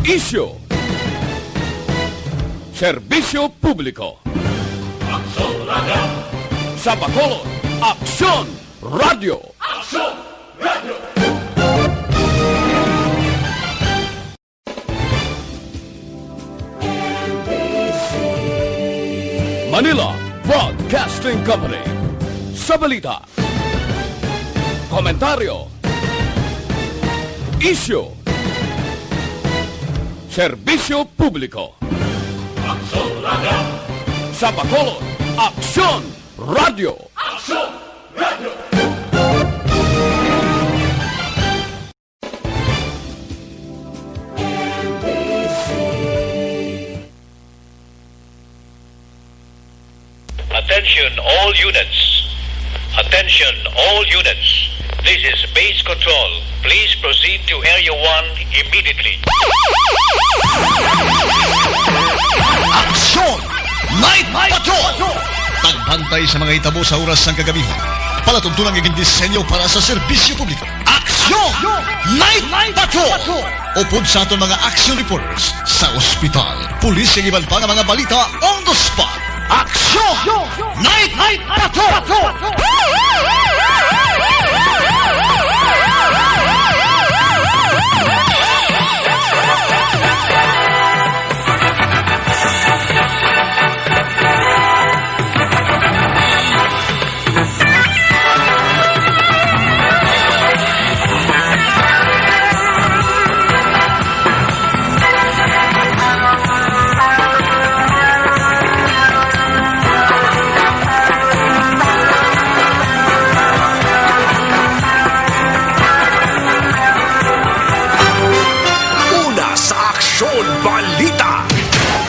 Isyu, serbisyo publiko. Aksyon Radio! Sa Bacolod, Aksyon Radio. Aksyon Radio! Manila Broadcasting Company. Sa balita, komentaryo, isyu, serbisyo publiko. Aksyon Radio! Sa Bacolod, Aksyon Radio. Aksyon Radio! Attention all units. Attention all units. This is base control. Please proceed to Area 1 immediately. Aksyon! Night Patrol! Tagbantay sa mga hitabo sa oras ng kagabihan. Palatuntunang iging disenyo para sa serbisyo publiko. Aksyon! Night Patrol! Upod sa aton mga action reporters sa ospital, pulis ang iban pa ng mga balita on the spot. Aksyon! Night Patrol!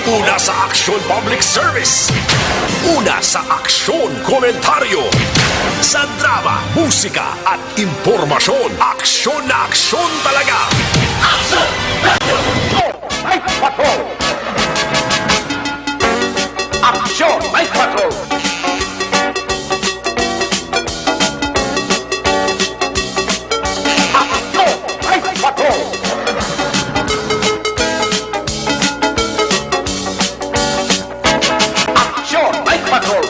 Una sa Aksyon Public Service. Una sa Aksyon Komentaryo. Sa drama, musika at impormasyon. Aksyon na aksyon talaga. Aksyon Radio! Night Patrol! Aksyon Night Patrol! Aksyon Night Patrol! Patrol.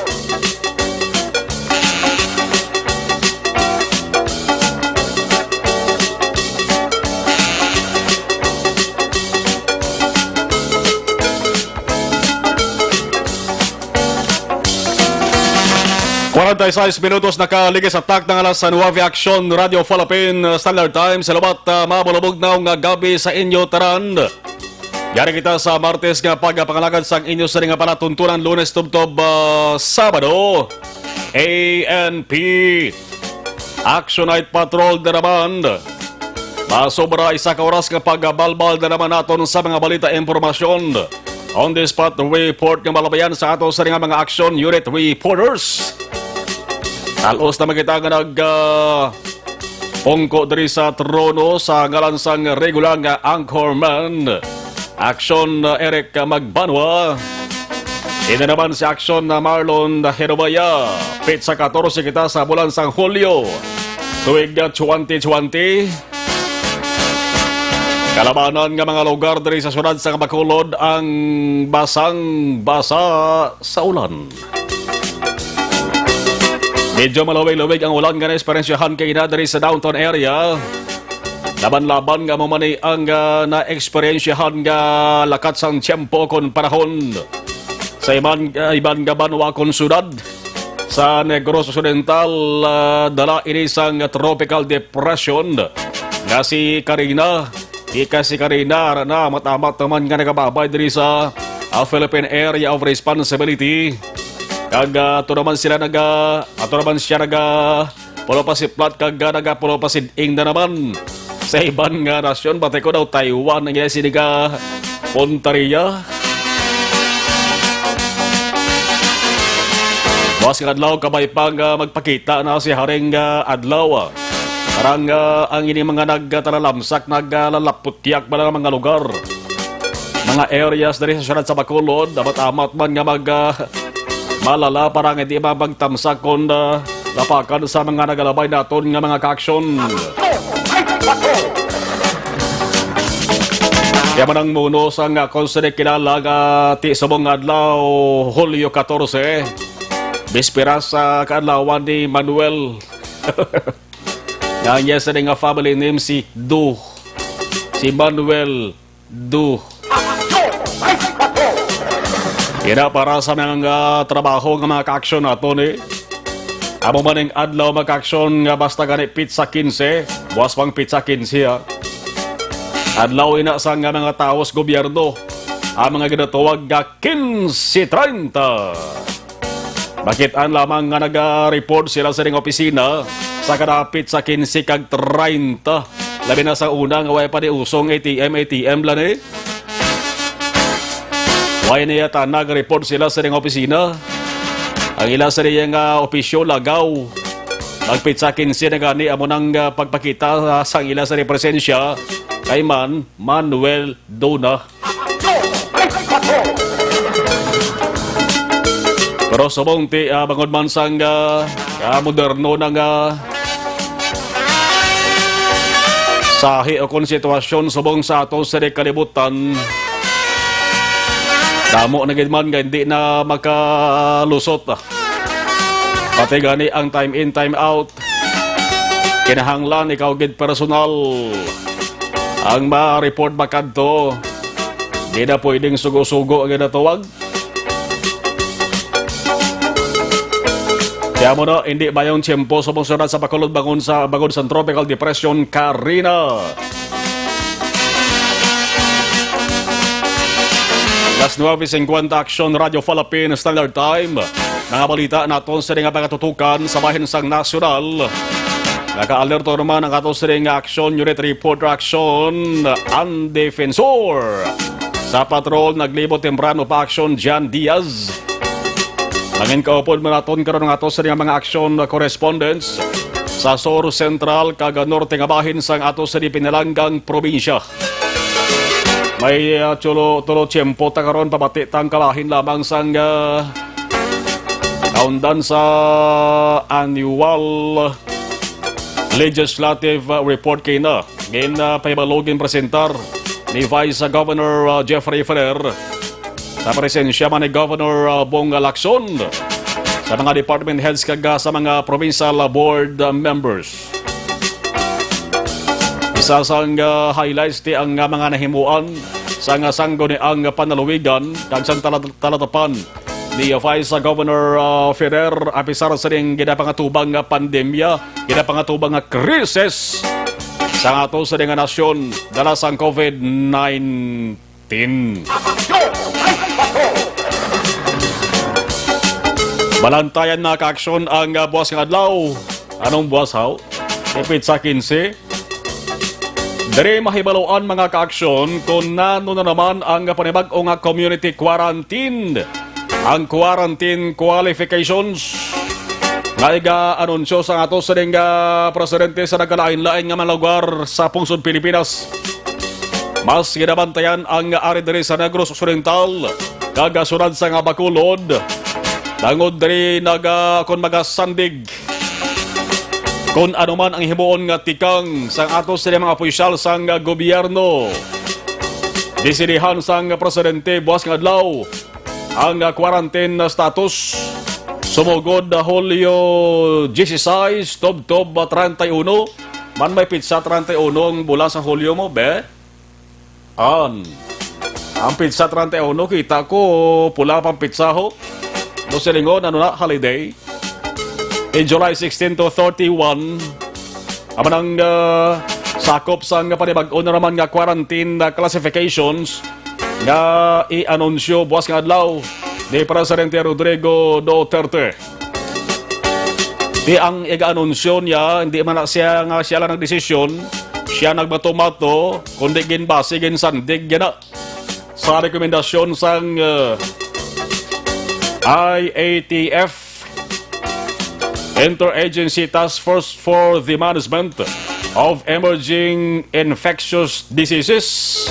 Minutos nakaligis sa tak ng alas sa Nuave Aksyon Radio Philippine Standard Time sa lubat mabulabog na nga gabi sa inyo taran. Yari kita sa Martes nga pagpangalagad sang inyo sa nga palatuntunan Lunes tubtob Sabado. ANP Action Night Patrol na naman. Masobra isa ka oras nga pagbalbal na naman naton sa mga balita impormasyon. On the spot report nga malabayan sa ato sa mga action unit reporters. Talos na makita nga pongko diri sa trono sa ngalan sang regular nga anchorman. Action Eric Magbanwa. Ina naman si Action Marlon Herobaya. Pit sa 14 kita sa bulan sang Hulyo. Tuig 2020. Kalabanan nga mga lugar diri sa syudad sa Bacolod ang basang-basa sa ulan. Medyo malawig-lawig ang ulan nga na-esperensyahan kay na diri sa downtown area. Laban-laban nga mamani ang na-eksperyensyahan nga lakat sang tiyempo kon panahon sa iban nga banwa kon syudad sa Negros Occidental. Dala ini sang tropical depression nga si Karina. Ika si Karina na matamat naman nga nagababay diri sa Philippine Area of Responsibility. Kag ato naman siya pulo pasiplat kag pulo pasiding na naman sa iban nga nasyon. Batay ko daw Taiwan ang siniga Pontaria. Bukas nga adlaw kabay pang magpakita na si Haring adlaw. Parang ang ini mga nagtalalamsak, naglalaputiak ba ng mga lugar. Mga areas dari sa syudad sa Bacolod, dapat amat man nga malala parang hindi mabagtamsak kung lapakan sa mga nagalabay naton nga mga ka-aksyon. Kaya manang muno sa nga konsere kilala nga ti subong adlaw Hulyo 14. Bispera sa kaadlawan ni Manuel. Nga niya sa nga family name si Du. Si Manuel Du. Kaya para sa mga trabaho nga mga ka-aksyon nato ni. Amo maning adlaw mag-aksyon nga basta gani pizza 15. Buwas pang pizza 15 ha. Adlaw ina sa nga mga taos gobyerno. Ang mga ginatawag nga 15:30. Bakit ang lamang nga nag-report sila sa ring opisina sa kadapit sa 15 kag 30. Labi na sa una nga way pa di usong ATM lang eh. Way niya ta nag-report sila sa ring opisina. Ang ila sa ring opisyo lagaw. Magpitsa 15 na gani amo nang pagpakita sa ila sa presensya kay Manuel Dona. Pero subong ti bangod man sang moderno na sahi o kon sitwasyon subong sa ato sa kalibutan. Damo na gid man nga hindi na makalusot. Pati gani ang time in time out. Kinahanglan ikaw gid personal. Ang ma-report ba kadto. Di na pwedeng sugo-sugo ang ginatawag. Kaya mo na, hindi ba yung tiyempo sumusunod sa Bacolod bangon sa Tropical Depression Carina. Las 9:50 Action Radio Philippines Standard Time. Mga balita naton sa nga pagatutukan sa bahin sang nasyonal. Naka-alerto naman ang ato sa action unit reporter action ang defensor. Sa patrol naglibot temprano pa action Jan Diaz. Mangin kaupod maraton karon ng ato sa mga action correspondents sa Sur Central kag Norte nga bahin sang ato sa pinalanggang probinsya. May tulo tiyempo ta karon pabati tang kalahin lamang sang kaundan sa annual legislative report kay na. Ngayon pahibalogin presentar ni Vice Governor Jeffrey Ferrer sa presensya man ni Governor Bong Lacson sa mga department heads kag sa mga provincial board members. Isa sang highlights ti ang mga nahimuan sa sanggo ni ang panaluwigan kag sang talatapan ni Vice Governor Ferrer apisar sa ring ginapangatubang pandemya, ginapangatubang krisis sa ato sa nga nasyon dala sang COVID-19. Balantayan na ka-aksyon ang buwas ng adlaw. Anong buwas haw? Pizza 15. Dari mahibaloan mga ka-aksyon kung nano na naman ang panibag-o nga community quarantine. Ang quarantine qualifications nga iga-anunsyo sa ato sa presidente sa nagkalain-lain nga mga lugar sa pungsod Pilipinas. Mas ginabantayan ang ari diri sa Negros Occidental kagasunod sa nga Bacolod. Tangod diri kung magasandig kung ano man ang himuon nga tikang sang ato sa mga opisyal sang gobyerno. Disinihan sang presidente buwas nga adlaw ang quarantine status sumugod Hulyo 16 Tob 31 man may pizza 31 ang bulan sa Hulyo mo be. Ang pizza 31 kita ko pula pang pizza ho. No silingon ano na holiday. In July 16 to 31, aman ang sakop sa panibag-o na naman nga quarantine classifications nga i-anunsyo buwas nga adlaw ni Presidente Rodrigo Duterte. Di ang iga-anunsyo niya, hindi man siya lang nagdesisyon, siya nagmatomato, kundi ginbase, ginsandig na sa rekomendasyon sang IATF, Interagency Task Force for the Management of Emerging Infectious Diseases.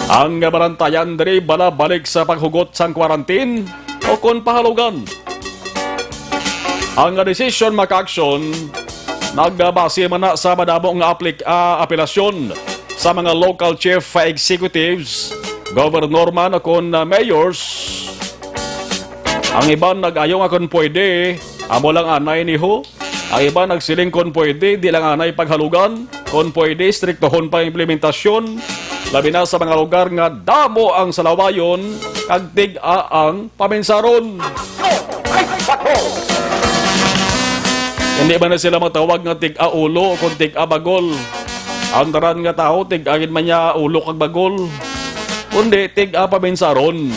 Ang barantayan diri balik sa paghugot sang quarantine o kon pahalugan. Ang decision maka-aksyon nagbase man na sa madamo nga apelasyon sa mga local chief executives, governor man akon mayors. Ang iban nag-ayong akon pwede, amo lang anay ni ho. Ang iba nagsiling kon pwede, di lang anay paghalugan. Kon pwede, striktohon pa implementasyon. Labi na sa mga lugar nga damo ang salawayon, kag tig-a ang paminsaron. Hindi ba na sila matawag nga tig-a ulo kung tig-a bagol? Ang taran nga tao, tig-agin man niya ulo kag bagol. Kundi tig-a paminsaron.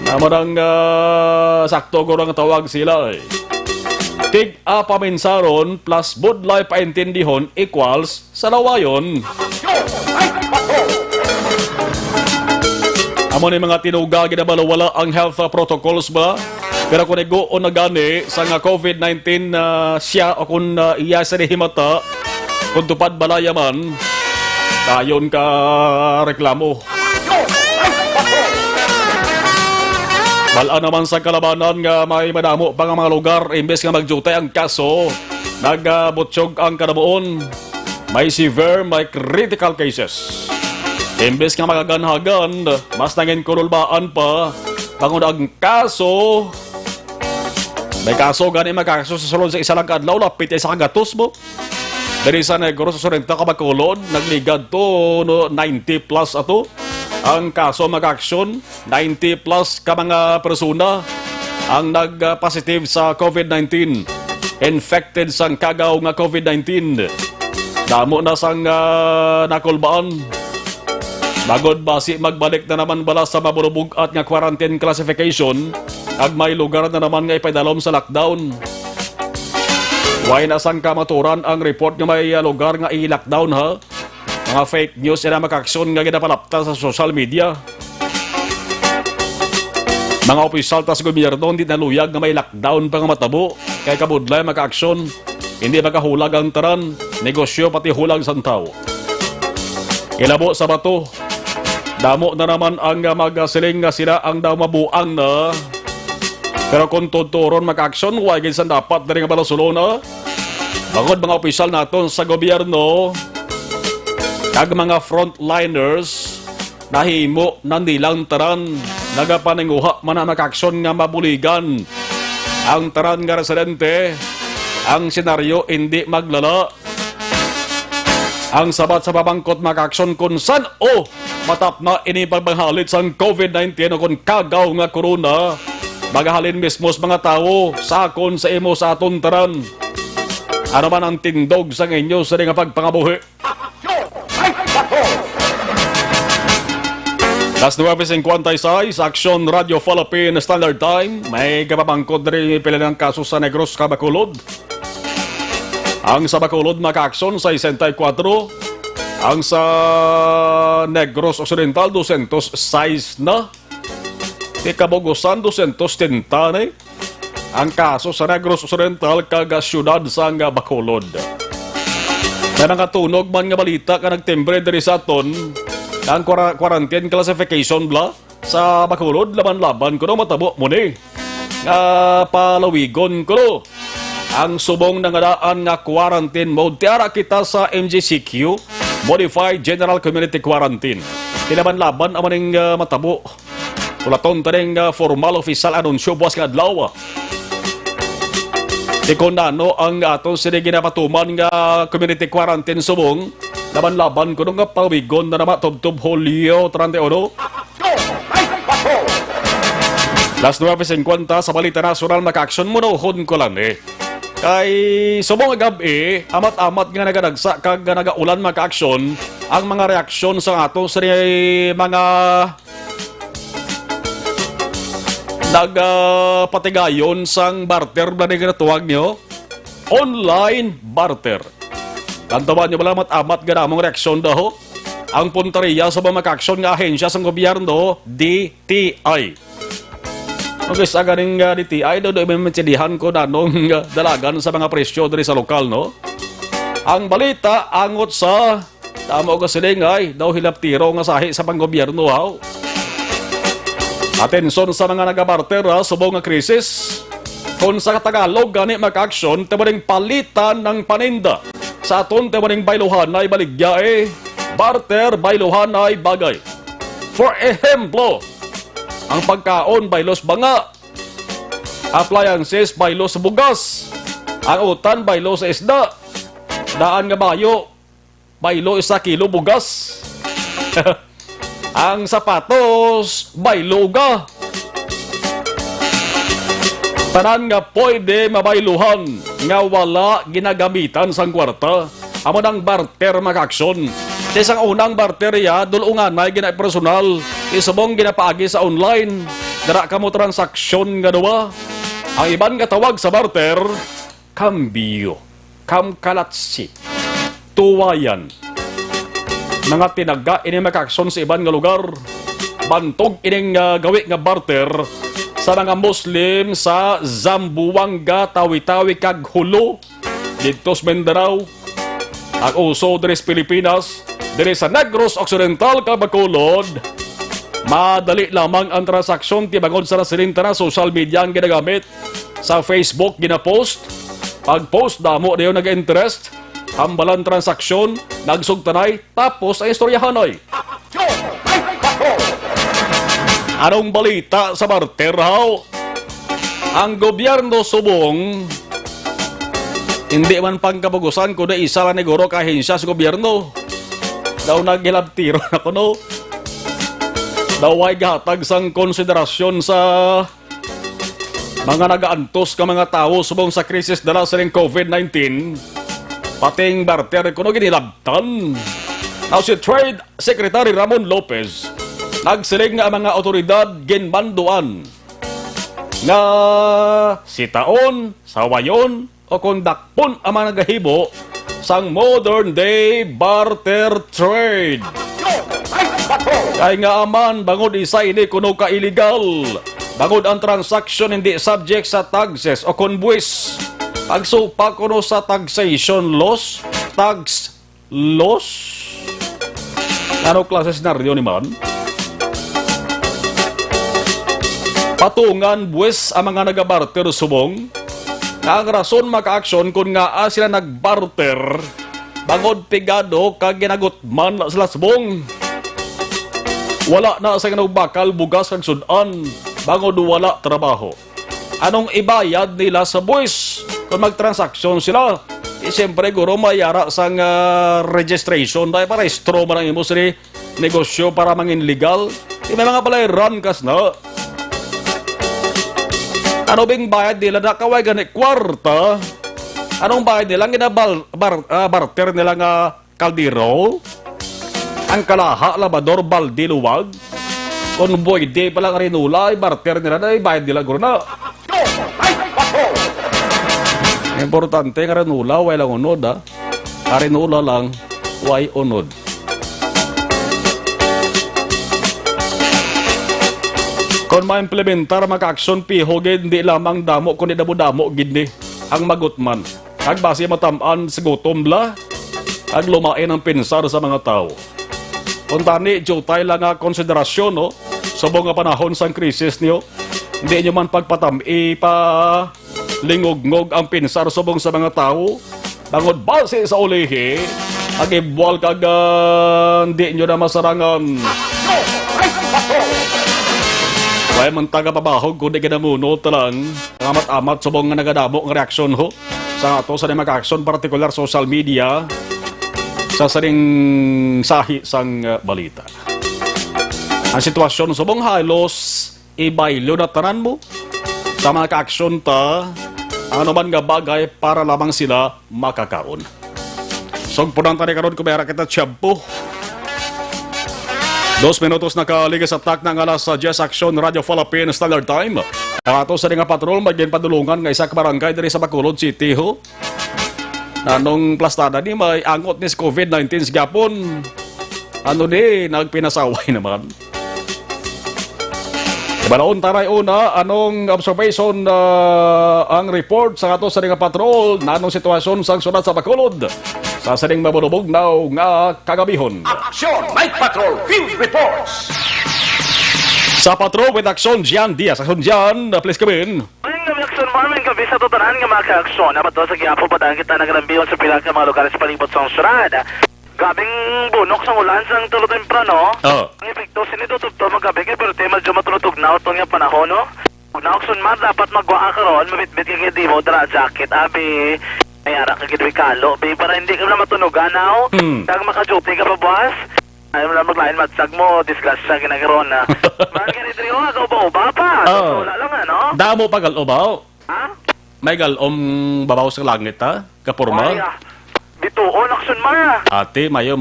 Namarang sakto ko lang tawag sila eh. Tig-a paminsaron plus budlay paintindihon equals salawayon. Amo ni mga tinuga ginabalawala ang health protocols ba? Pero kung nag-o na gani sa nga COVID-19 siya o kung iya sa himata, kung tupad balayaman, dayon ka reklamo. Wala naman sa kalabanan nga may madamo pa nga mga lugar imbes nga magjutay ang kaso, nagbutsyog ang kanabuon. May severe, may critical cases. Imbes nga magaganhagan, mas nangin kunulbaan pa, bangon ang kaso. May kaso gani magkakaso sa sulod sa isa lang kadlaw, lapit ay sa kagatos mo. Dari sa Negros sa Sorrento Kabacolod, nagligad to no, 90 plus ato. Ang kaso mag-aksyon, 90 plus ka mga persona ang nag-positive sa COVID-19. Infected sang kagaw nga COVID-19. Damo na sang nakulbaan. Bagod basi magbalik na naman bala sa mabulubog at nga quarantine classification, ag may lugar na naman nga ipadalom sa lockdown. Way na sang kamaturan ang report nga may lugar nga i-lockdown ha. Mga fake news na makaksyon nga ginapalapta sa social media. Mga opisyal tas gobyerno hindi naluyag na may lockdown pa nga matabo. Kaya kabudlay makaaksyon. Hindi makahulag ang taran. Negosyo pati hulag sa tao. Ilabo sa bato. Damo na naman ang magasiling nga sila ang daw mabuang na. Pero kung tuturon makaaksyon, huwag sa dapat na rin nga balasulona. Bangod mga opisyal naton sa gobyerno, kag mga frontliners, nahimo nandilang taran, nagapananguha man ang makaksyon nga mabuligan. Ang taran nga residente, ang senaryo hindi maglala. Ang sabat sa pabangkot makaksyon kung san o matap na inipagbahalit sang COVID-19 o kung kagaw nga corona, magahalin mismo sa mga tao, sakon sa imo sa aton taran. Ano man ang tindog sa inyo sa nga pagpangabuhi? Las 9:56, Aksyon Radio Philippine Standard Time. May kapabangkod na rin pila ng kaso sa Negros Kabacolod. Ang sa Bacolod makaaksyon sa 64. Ang sa Negros Occidental 206 na. Ikabogosan 210 na. Ang kaso sa Negros Occidental kaga syudad sa nga Bacolod. May mga tunog man nga balita ka nagtimbre diri sa aton ang quarantine classification bla sa Bacolod, laban-laban ko no matabo mo ni. Palawigon ko no. Ang subong ng adaan nga quarantine mode. Tiara kita sa MGCQ, Modified General Community Quarantine. Laban-laban ang maning matabo. Ulaton taning formal official anunsyo buwas nga adlaw. Di ko nano ang aton sila ginapatuman nga community quarantine subong. Laban-laban ko nung pawigon na naman tub-tub Hulyo 31. Las 9:50 sa Balita Nasional makaaksyon mo na uhon ko lang eh. Kay subong gabi, amat-amat nga nagadagsa kag nagaulan makaaksyon ang mga reaksyon sa ato sa mga nagpatigayon sang barter na nagatuwag nyo. Online barter. Kantawan nyo ba lang amat ganamong reaksyon daho? Ang puntariya sa mamakaksyon nga ahensya sa gobyerno, DTI. Okay, sa ganing DTI, doon may mensyadihan ko na nung dalagan sa mga presyo dari sa lokal, no? Ang balita, angot sa tamo ka silingay, daw hilap tiro nga sahi sa panggobyerno, ha? Atensyon sa mga nagabarter, ha? Subong nga krisis. Kung sa Tagalog gani mag-action, tabaning palitan ng paninda. Sa aton tabaning bailuhan ay baligya barter bailuhan ay bagay. For example, ang pagkaon bailos banga, appliances bailos sa bugas, ang utan bailos sa isda, daan nga bayo baylo 1 kilo bugas. Ang sapatos baylo ga. Tanan nga pwede mabayluhan nga wala ginagamitan sang kwarta. Amo nang barter mag-aksyon. Sa isang unang barterya, dulungan na gina-personal. Isubong ginapaagi sa online. Dara ka mo transaksyon nga duwa. Ang iban nga tawag sa barter, kambyo, kamkalatsi, tuwayan. Mga tinaga ini mag-aksyon sa iban nga lugar. Bantog ining gawi nga barter sa mga Muslim sa Zamboanga, Tawi-Tawi kag Hulo dito sa Mindanao. Ang uso diri sa Pilipinas, diri sa Negros Occidental kag Bacolod, madali lamang ang transaksyon tibangod sa nasilinta na social media ang ginagamit. Sa Facebook ginapost, pag-post damo dayon nag-interest, hambalan transaksyon, nagsugtanay, tapos ang istoryahanay. Anong balita sa barter, haw? Ang gobyerno subong, hindi man pangkabugusan kundi isa lang negoro kahensya sa gobyerno. Daw naghilabtiro na kuno. Daw ay gatag sang konsiderasyon sa mga nagaantos ka mga tao subong sa krisis dala sa ring COVID-19. Pating barter kuno ginilabtan. Now si Trade Secretary Ramon Lopez nagsiling nga ang mga otoridad ginbanduan nga sitaon, sawayon o kondakpon ang mga nagahibo sang modern day barter trade. Kaya nga aman bangod isa ini kuno ka illegal. Bangod ang transaction hindi subject sa taxes o conbuwis. Pagsupa kuno sa taxation laws, tax laws. Ano klase senaryo ni man? Patungan buwis ang mga nagabarter subong. Ang rason maka-aksyon kung nga sila nagbarter, bangod pigado kag ginagutman na sila subong. Wala na sa bakal bugas kag sudan, bangod wala trabaho. Anong ibayad nila sa buwis kung magtransaksyon sila? Siyempre guro mayara sang registration dahil para istro man ang imo sa negosyo para mangin legal. May mga palay run kas na. Ano bing bayad nila na kaway gani kwarta? Anong bayad nila? Barter nila nga kaldero? Ang kalaha, labador, baldi, luwag? Kung boyde palang rinula, barter nila na bayad nila guro na. Importante nga rinula, way lang unod ha. Rinula lang, way unod. Kung ma-implementar maka-aksyon pihogin, hindi lamang damo, kundi damo-damo gini ang magutman. Kag base matamaan sa gutom la, kag lumain ang pinsar sa mga tao. Kung tani, jutay lang nga konsiderasyon, no? Subong nga panahon sang krisis niyo, hindi nyo man pagpatami pa lingog-ngog ang pinsar subong sa mga tao. Bangod base sa ulihi, agibwal kag hindi nyo na masarangan. Kaya man taga pabahog kundi ginamuno talang amat-amat subong nga nagadamo ng reaksyon ho sa ato sa mag-aksyon partikular social media sa saring sahi sang balita. Ang sitwasyon subong halos ibaylo na tanan mo sa mga ka-aksyon ta ano man nga bagay para lamang sila makakaon. Sugpunan tani karon kumera kita tiyempo. 2 minutos nakaligas sa tak ng alas sa Jazz Action Radio Philippine Standard Time. Ato sa nga patrol maging padulungan ng isa ka barangay diri sa Bacolod City ho. Nanong plastada ni may angot ni COVID-19 sa Gapon. Ano ni nagpinasaway naman. Balaon taray una, anong observation ang report sa ato sa nga patrol, nanong sitwasyon sa sunod sa Bacolod sa saning mabulubog na nga kagabihon. Aksyon! Night Patrol Field Reports! Sa patrol with Aksyon Jan Diaz. Aksyon Jan, please come in. Action Action Farming, gabi sa tutanan nga mga ka-aksyon. Dapat doon sa Quiapo, padaan kita nagrambiyon sa pilang ka mga lugar sa palibot sa syudad. Gabing bunok sa ulan sa tulo temprano. Oh. Ang epekto sinidutog to magabi kay pero medyo matulutog na ito nga panahon, no? Kung na-action man, dapat magwaa ka ron, mabitbit ka di mo, dala jacket, abi, may ara ka gidwi kalo, be, para hindi ka na matunugan, now. Kag maka-duty ka pa, boss. Ayaw mo lang maglain matsag mo, disgrasya ginagaroon na. Mahal ka rin rin, agaw ba uba pa? Oo. Wala lang, ano? Damo pa galobaw. Ha? May galom babaw sa langit ha? Kapurma. Ay, bituon, action man. Ate, mayo.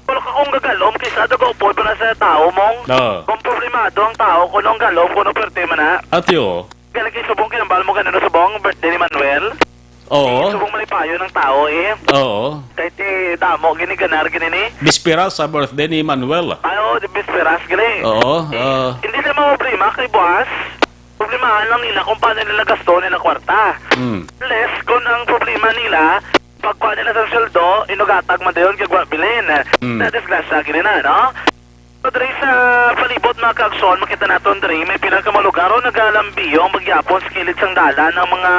Wala ka kong gagalom, kaysa daw po pa na sa tao mong. Oo. Kung problemado ang tao, kung nung galom, kung nung perte man na. Ate o. Galing kayo subong kinambal mo ganun subong, birthday ni Manuel. Oo. Subong malipayo ng tao, eh. Oo. Kahit damo, gini-ganar, gini. Bispira sa birthday ni Manuel. Ayo, di bisperas, gini. Oo. Hindi na mga problema kay boss. Problemahan lang nila kung paano nila gasto nila kwarta. Less kung ang problema nila, pagkuha nila sa sweldo, inugatag man dayon kagwa bilin. Na disgrasya, gini na, no? So, Dre, sa palibot mga kaakson, makita natin, Dre, may pinakamalugaro nag-alambiyong magyapon sa kilid sang dalan ng mga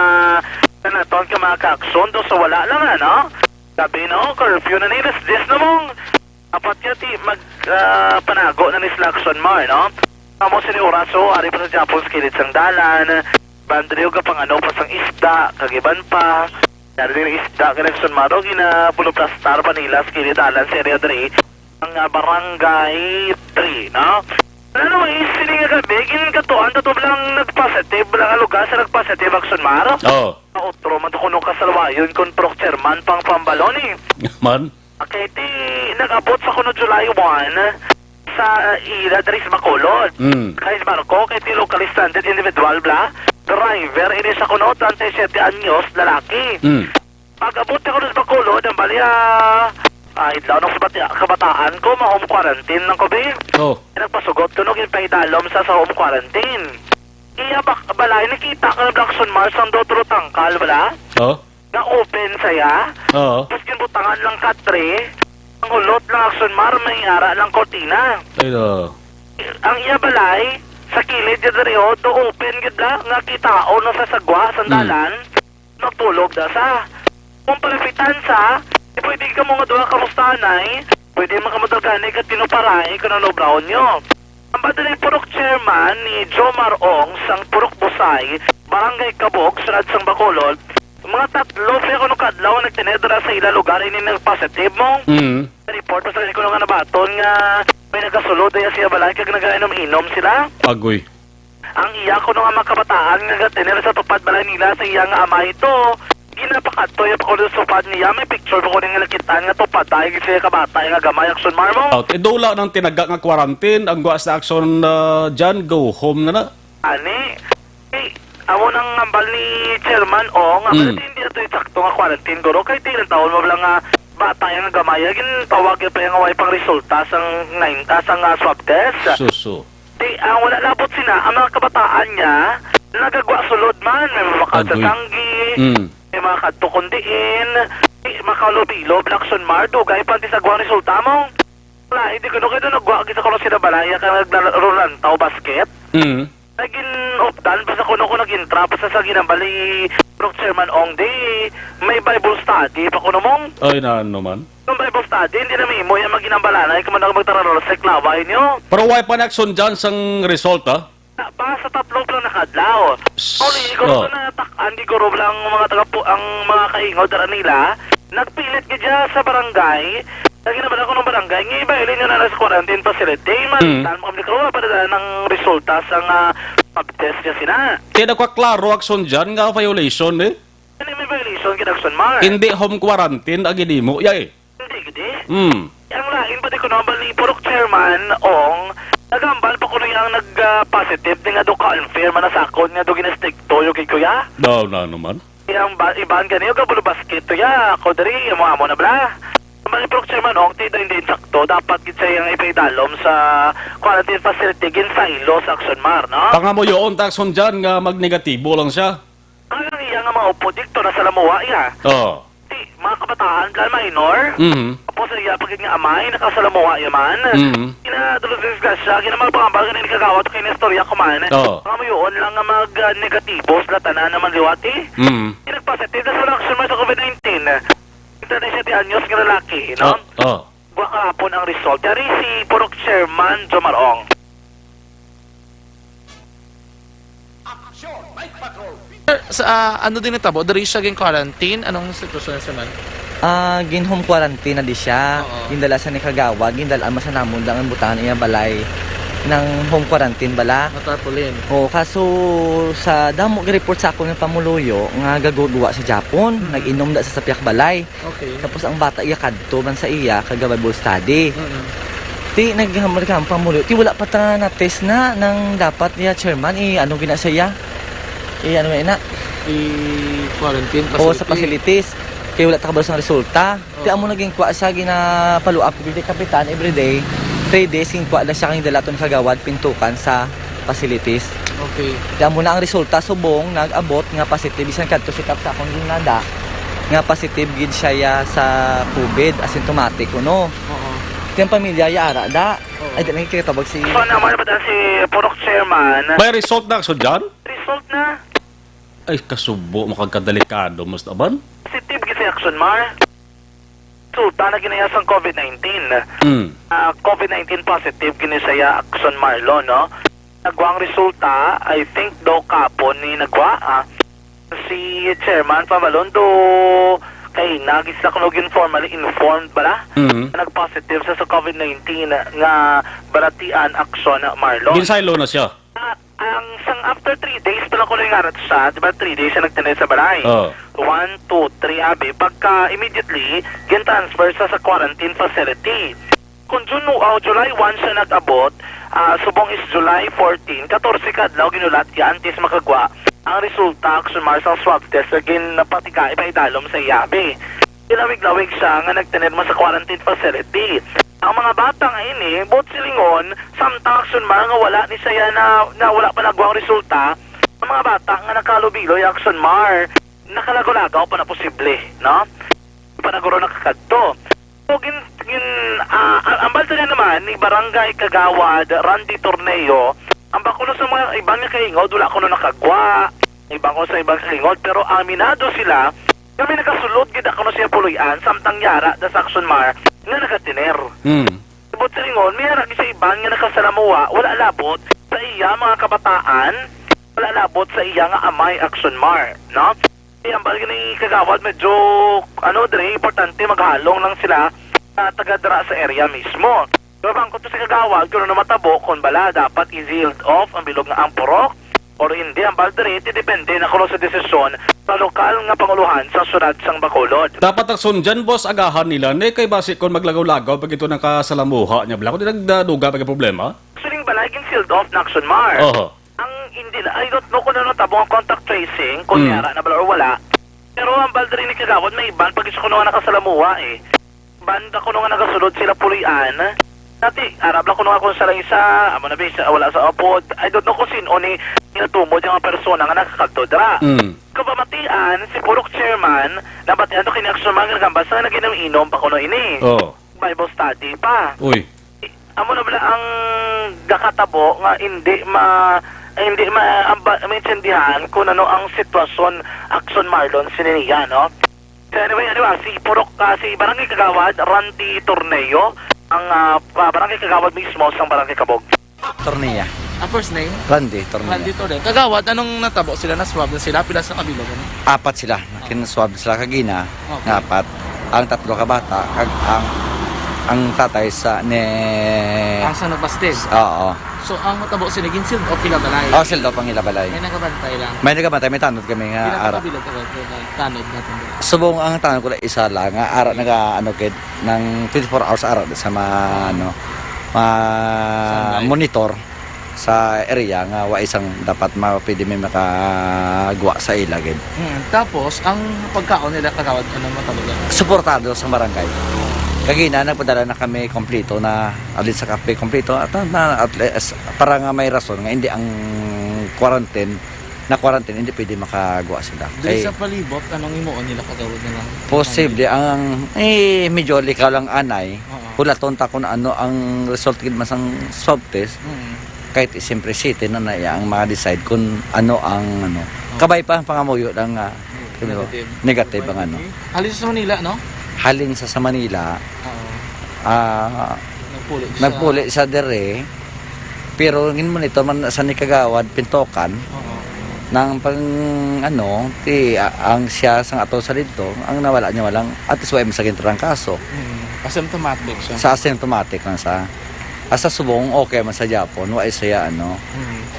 naton ka mga kaakson, do so wala lang, ano? Sabi, no, curfew na nilas, this na mong apat yati panago na ni Slackson Mar, no? Amo sa ni Oraso, ari pa sa Japon sa kilid sang dalan, bandriyo ka pang ano, pasang isda, kagiban pa, dari din isda, Slackson Mar, o ginapuluplastar pa nila sa kilid dalan, sa area Dre, ang barangay 3, no? Ano may sininga gabi, ginagatuan, tatub lang nagpositive, lang aluga sa nagpositive Action Mar. Oo. Otro, matukuno ka salwayon kung Proc Chairman pang pambalon eh. Man. Okay, nag-abot sa kuno July 1 sa ila dari sa Bacolod. Kaya sa Marco, kay locally stranded individual bla, driver, ini sa kuno, 37 anyos, lalaki. Pag-abot ko sa Bacolod, ang balya, idlaw ng kabataan ko, ma-home quarantine ng kobe. Oh. Nagpasugot ko nung ipaidalom sa home quarantine. Iya balay, nakita ka na Blackson Mars ang dotro tangkal, wala? Oh. Na open saya. Oo. Tapos kinubutangan lang katre. Ang hulot ng Action Mar, may ara lang kortina. Ay no. Ang iya balay, sa kilid yung dariyo, do open ganda, nga kitao na sa sagwa, sandalan, nagtulog na sa. Kung palapitan sa, pwede ka mga doha kamustanay, pwede makamadalganay ka tinuparay kung ano brown nyo. Ang badalay Purok Chairman ni Jomar Ong sang Purok Busay, Barangay Kabog, sunad sang Bacolod, mga tatlo siya kuno kadlaw nagtinedra sa ila lugar ini nagpositive mo. Report pa sa kuno nga nabaton nga may nagasulod ay siya balay kag nagainom-inom sila. Agoy. Ang iya kuno nga mga kabataan nga nagtinedra sa tupad balay nila sa iya nga ama ito. Ginapakatoy pa ko sa tupad niya, may picture ko rin nga nakitaan nga tupad tayo kasi kabata nga gamay Action Mar mo. Out. Idula ng tinaga nga quarantine, ang guwas na action dyan, go home na. Ani, amo nang ngambal ni Chairman Ong, hindi ito sakto nga quarantine guro, kahit ilang taon mo lang nga bata yung gamay, tawag pa yung away pang resulta sang 9 sang swab test. Suso. Ang wala labot sina, ang mga kabataan niya, nagagwa sulod man, may mga katsasanggi, may mga katukundiin, may makalobilo, Blackson Mar, dugay pa di sa gwa resulta mo. Wala, hindi ko kayo nagwa, kita ko sila balaya ka naglarulan tao basket. Naging optan, basta kuno ko naging trap sa ginambali Proc Chairman Ong di may Bible study pa kuno mong. Ay na naman. Yung Bible study, hindi na mo yung maginambalanay kung magtararol sa klaway nyo. Pero why pa na action dyan sang result ha? Pa sa tatlo lang nakadlaw. Only, siguro na takan, siguro lang mga ang mga kaingod dara nila, nagpilit ka dyan sa barangay. Lagi naman ako ng barangay, ngayon ba ilin nyo na sa quarantine facility, man, makamlikro pa na ng resulta sa pag-test niya sina. Kaya nagkaklaro action dyan nga violation eh. Ano may violation kina Action Mar? Hindi home quarantine, agini mo, yay. Hindi, gidi. Ang lain pa di ko naman ni Purok Chairman Ong, nagambal pa ko na yung nag-positive, di nga do ka-unfair, manasakon nga do ginastigto yung kay kuya. Daw na naman. Ang ibaan ganyan, gabulo basket to ya, ako dari, amo na bla. Ang Purok Chairman Ong, tida hindi sakto, dapat kitsa yung ipaidalom sa quarantine facility, ginsailo sa Action Mar, no? Tanga mo yun, action dyan nga magnegatibo lang siya. Ang iya nga mga upo, dikto na sa lamuwa, ya. Oo. Di, kabataan, kaya minor. Tapos iya pagiging amay, nakasalamuha yaman. Kinadulog-discuss siya, kinamagpangambal, ganun kagawad, kinistorya kuman. Oo. Mga mo yun lang nga mag-negatibo, sila tanan naman liwati. Kinag-positive na sa reaction mo sa COVID-19. 37 anyos nga lalaki, no? Oo. Buwa kahapon ang result. Dari si Purok Chairman Jomarong. Sa ano din itabo? Dari siya ging quarantine? Anong sitwasyon sa man? Gin home quarantine na di siya. Oo. Gindala sa ni kagawa, gindala mo sa namon lang ang butahan niya balay ng home quarantine bala. Matarpulin. O kaso sa damo report sa ako ng pamuluyo nga gagudwa sa Japon, nag-inom da sa sapyak balay. Okay. Tapos ang bata iya kadto man sa iya kag Bible study. Ti naghamar ka ang pamuluyo. Ti wala pa ta na test na nang dapat niya chairman ano gina sa iya. Ano na I-quarantine o sa facilities. Kaya wala takabalo sa resulta. Ti amo naging kwa sa gina-follow up with the kapitan everyday. 3 days king kwa na siya kang dalaton kagawad pintukan sa facilities. Okay. Ti amo na ang resulta subong nag-abot nga positive bisan kadto sikap sa akong ginada. Nga positive gid siya ya sa COVID asymptomatic kuno. Oo. Ti ang pamilya ya ara da. Ay di lang kitabag si So naman ba si Purok Chairman? May result na, so dyan? Result na. Ay, kasubo, makagkadelikado, mas naman. Positive gid sa action mar. Resulta na ginaya sa COVID-19. COVID-19 positive ginisaya action marlo, no? Nagwang resulta, I think daw kapon ni nagwa si Chairman Pamalondo kay nagis na kunog informally informed bala nag-positive sa COVID-19 nga baratian action marlo. Ginsaylo na siya. Ang sang after 3 days pala ko lang ngarat siya, di ba 3 days siya nagtinay sa balay. 1, 2, 3 abi. Pagka immediately, gin-transfer sa quarantine facility. Kung July 1 siya nag-abot, subong is July 14, 14 kadlaw ginulat yan, tis makagwa. Ang resulta, action sa swab test, gin napatika, ipaidalom sa iyabi. Ginawig-lawig siya nga nagtinay mo sa quarantine facility. Ang mga bata nga ini, bot silingon, samtang action nga wala ni saya na wala pa nagwang resulta, ang mga bata nga nakalubiloy action nakalagaw pa na posible, no? Panaguro nakakadto. So, ang balta niya naman, ni Barangay Kagawad, Randy Torneo, ang bakulo sa mga ibang nga kahingod, wala ko nakagwa, ibang ko sa ibang kahingod, pero aminado sila, kami nakasulod, gid ako siya puluyan, samtang yara, das action nga nakatiner. Ibot sa ringon, may haragi sa iban nga nakasalamuwa, wala labot sa iya mga kabataan, wala labot sa iya nga amay action no? Ang bagay ni kagawad, medyo, importante maghalong lang sila taga-dra sa area mismo. Pero bangkot to sa kagawad, kung na matabo, kung bala, dapat i-sealed off ang bilog nga ang purok, or hindi, ang balderete, depende na kuno sa desisyon sa lokal nga panguluhan sa syudad sang Bacolod. Dapat ang sundyan, boss, agahan nila. Ne, kay basi kung maglagaw-lagaw pag ito ng kasalamuha niya. Bala, kung di nagdaduga pag problema. Suling balay, sealed off na action mar. Ang hindi na, I don't know kung ano tabong ang contact tracing, kung yara na bala or wala. Pero ang balderete ni kagawad, may iban, pag iso kuno nga nakasalamuha Banda kuno nga nakasulod sila pulian. Dati, arab lang ko nung ako sa lang isa, amo na bisa, wala sa apod. I don't know kung sino ni natumod yung mga persona nga nakakagtodra. Kapamatian, si Purok Chairman, nabatian to kini-action mga nagambas na naginom-inom pa kuno ini. Bible study pa. Uy. Amo na bala ang gakatabo nga hindi maintindihan kung ano ang sitwasyon action Marlon sininiya, no? So anyway, si Purok, si Barangay Kagawad, Randy Torneo, ang Barangay Kagawad mismo sa Barangay Kabog. Tornea. First name? Randy Tornea. Randy Torneo. Kagawad, anong natabo sila? Na-swab na sila? Pila sa kabilo? 4 sila. Kinaswab sila kagina. Okay. 4. Ang 3 ka bata. Ang tatay sa Ang sa nagpastig? Oo. So, ang natabo sila, ginsild o pilabalay? Sildo pang ilabalay. May nagabantay lang? May nagabantay. May tanod kami nga ara. Pinakabilo tanod natin. Subong ang tanod ko lang isa lang nga ara ng 24 hours ara sa monitor sa area nga wa isang dapat pwede may makagwa sa ilagid. Tapos, ang pagkaon nila kagawad, ano matalaga? Suportado sa barangay. Kagina, nagpadala na kami kompleto na alit sa kape kompleto at least para nga may rason nga hindi ang quarantine na quarantine, hindi pwede makagawa sila. Dili sa palibot, anong imuon nila kagawad nila? Posible ang medyo likaw lang anay. Hulaton ta kung ano ang result gid man sang swab test. Kahit siyempre city na naya ang ma-decide kung ano ang ano. Kabay pa ang pangamuyo ng negative ang ano. Halin sa Manila, no? Halin sa Manila. Nagpuli sa dere. Pero ngin mo nito man sa Nikagawad Pintokan. Nang pang ano ang siya sang ato sa dito ang nawala niya walang at least way masagin ang kaso. Asymptomatic siya. Sa asymptomatic lang sa asa subong okay man sa Japon wa siya ano.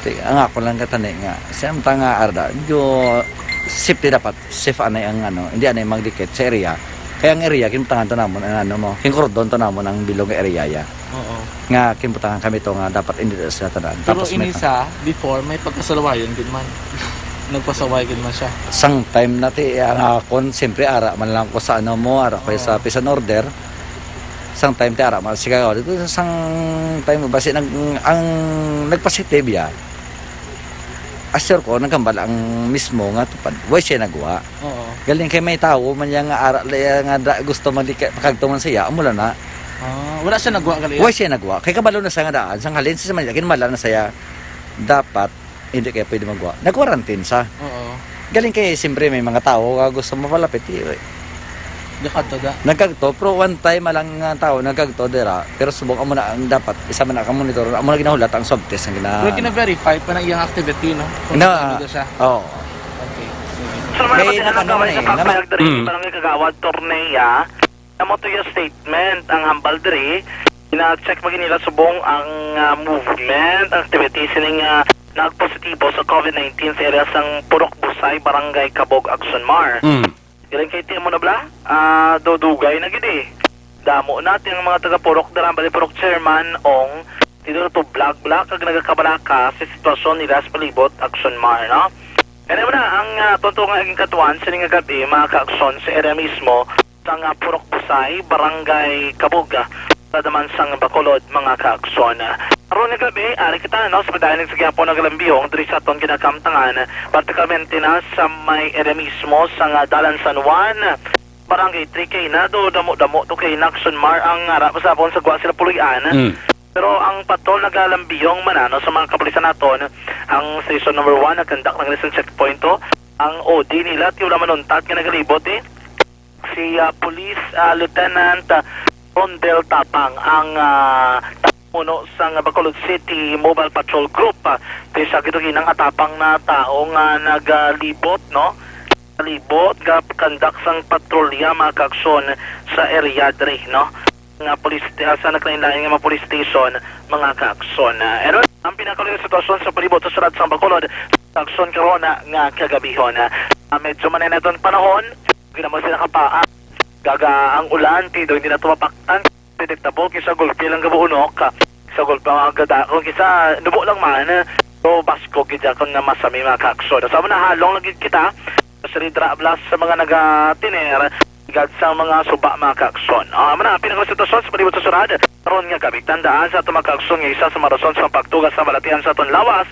Ang ako lang katani nga samta nga arda yo safety dapat safe anay ang ano hindi anay magdikit sa area. Kaya ang area kintangan tanamon ang ano mo kinkordon tanamon ang bilog area ya. Oo. Nga kimputangan kami to nga dapat hindi sa tanan. Pero inisa before may pagkasalawayon din man. Nagpasaway gid man siya. Sang time nati ang akon siyempre ara man lang ko sa ano mo ara ko sa pisan order. Sang time ti ara man sigaw dito sang time basi ang nagpositive ya. Asir ko nagkambal ang mismo nga tupad. Way siya nagwa. Oo. Galing kay may tao man yang ara nga gusto magkagtuman siya amula na. Wala siya nagwa gali. Way siya nagwa. Kay kabalo na sa nga daan sang halin sa Manila kinmala na saya dapat hindi kaya pwede magwa. Nag-quarantine sa. Oo. Galing kay siyempre may mga tao gusto mapalapit. Dakadto da. Nagkagto pero one time lang nga tao nagkagto dira pero subok amo na ang dapat isa man ka monitor amo na ginahulat ang swab test ang Pero kina-verify pa na iyang activity no. Kung na siya. oh. Okay. So naman May naman naman sa pagpayag diri barangay Kagawad Torneya. Amo to yung statement ang hambal diri ina-check pa nila subong ang movement activities ning nagpositibo sa COVID-19 sa area sang Purok Busay, Barangay Kabog, Agsonmar. Galing kay Timo na bla, dudugay na gidi. Damo natin ang mga taga-Purok, Darambali Purok Chairman, Ong, dito to vlog-vlog kag nagakabalaka sa sitwasyon nila sa palibot, Agsonmar, no? Kaya naman na, ang tonto nga aging katuan sa nga gabi, mga ka-Akson sa area mismo, sa Purok Busay, Barangay Kabog, tadaman sang Bacolod, mga ka-Akson. Aron nga gabi, ari kita no, sa pagdahilig sa Gyapo ng Galambiyong, diri sa aton kinakamtangan, partikalmente na sa may area mismo sa Dalan San Juan, Barangay 3K na, do damo-damo to kay Agsonmar ang harap sa apon sa Guwa sila Puloyan. Pero ang patol na Galambiyong manano sa mga kapulisan naton, ang station number 1 nagkandak ng recent checkpoint to, ang OD nila, tiyo naman untad ka nagalibot si Police Lieutenant Rondel Tapang, ang puno sa Bacolod City Mobile Patrol Group. Kaya ito ginang atapang na tao nga nagalibot, no? Libot, kandak sang patrolya mga ka-Akson sa area dre, no? Nga police, sa naglain-lain nga mga police station, mga ka-Akson. Pero ang pinakaling sitwasyon sa palibot sa Surat sang Bacolod, ka-Akson karona nga kagabihon. Medyo mananaton panahon, ginaman sila kapaa, gaga ang ulan, tido hindi na tumapaktan, detektable kisa gulpi lang gabuunok sa gulpi ang agada kung kisa nubo lang man so basko kita kung na masami mga ka-Akson sa mga halong lagi kita sa ridra blast sa mga nagatiner igad sa mga suba mga ka-Akson mana pinakasitwasyon sa palibot sa Surad karon nga gabi tandaan sa itong mga ka-Akson nga isa sa marason sa pagtugas sa malatihan sa itong lawas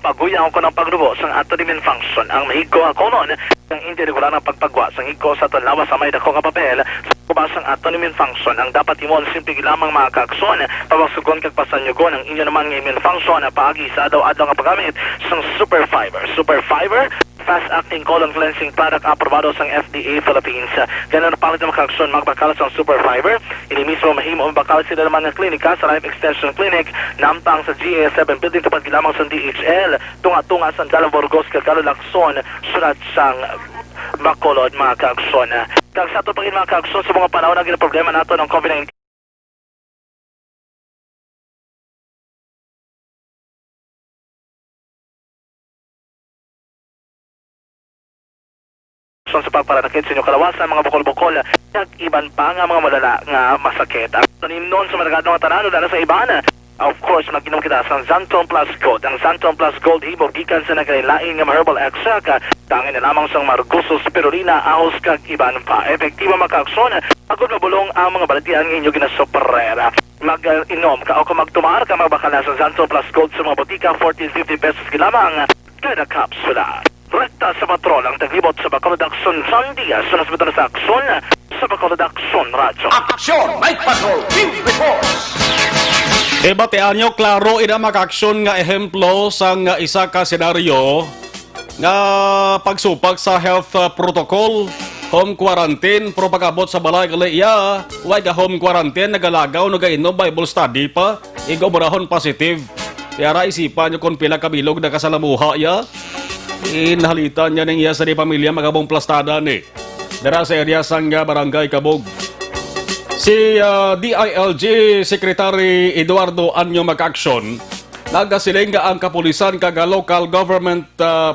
paguyaw ko ng pagrubo sa ato dimin function ang mahigo ako noon ang hindi regular na pagpagwa sa higo sa itong lawas sa may dako nga papel kubasang ato ni function ang dapat imon simple lamang mga ka-Akson pabasugon kag pasanyugon ang inyo naman nga immune function na paagi sa adaw-adaw nga paggamit sang Super Fiber fast acting colon cleansing product aprobado sang FDA Philippines. Ganun na palit ng mga ka-Akson magbakal sang Super Fiber ini mismo mahimo bakal sila naman ng klinika sa Life Extension Clinic namtang sa GA7 building tapat lamang sa DHL tunga-tunga sa Dalang Burgos kagalo Lacson sunod sang Bacolod mga ka-Akson. Kag sa ito pagin mga ka-Akson sa mga panahon na ginaproblema nato ng COVID-19 sa pagparanakit sa inyong kalawasan, mga bukol-bukol, iban pa nga mga malala nga masakit. Ang tanim noon sa managadong tanano na sa iban, of course, mag-inom kita sa Xantone Plus Gold. Ang Xantone Plus Gold, ibog gikan sa nagkailain nga herbal extract, tangin na lamang sa margusos, spirulina, ahos, kag iban pa. Epektiba mga ka-Akson, agad mabulong ang mga balatian ng inyong ginasuperera. Mag-inom ka o kung magtumar ka, magbakala sa Xantone Plus Gold sa mga botika, 14.50 pesos kilamang. kada kapsula. Rekta sa patrol ang taglibot sa Bacolod Action John Diaz sa nasbatan sa Aksyon sa Bacolod Action Radio. Aksyon! Night Patrol! Team Reports! Batean nyo, klaro ina maka-aksyon nga ehemplo sa isa ka senaryo nga pagsupag sa health protocol, home quarantine, pero pag-abot sa balay iya, huwag ka home quarantine, nagalagaw, nagainom, Bible study pa, ikaw murahon positive. Kaya isipan nyo kung pila kabilog na kasalamuha ya, inhalitan niya ng iya sa di pamilya magabong plastada ni. Dara sa area sang barangay Kabog. Si DILG Secretary Eduardo Anyo Mag-Action, nagasiling nga ang kapulisan kaga local government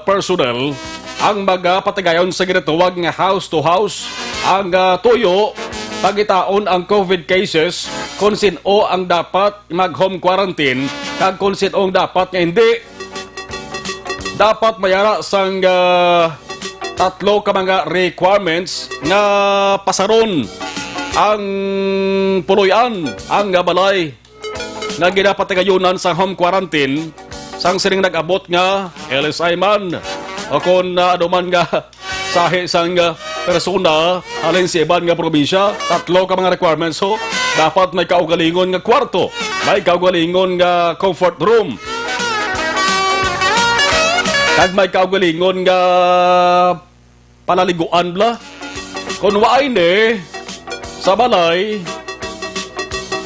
personnel ang magpatagayon sa ginatuwag nga house to house ang tuyo pagitaon ang COVID cases kung sino ang dapat mag-home quarantine kag kung sino ang dapat nga hindi. Dapat mayara sang tatlo ka mga requirements nga pasaron ang punuyan ang balay nga ginapatagayunan sa home quarantine sang sining nag-abot nga LSI man o kung anuman nga sahi sang persona halin sa iban nga probinsya, tatlo ka mga requirements. So dapat may kaugalingon nga kwarto, may kaugalingon nga comfort room, kag may kaugalingon nga palaliguan bla. Kung waay ni sa balay,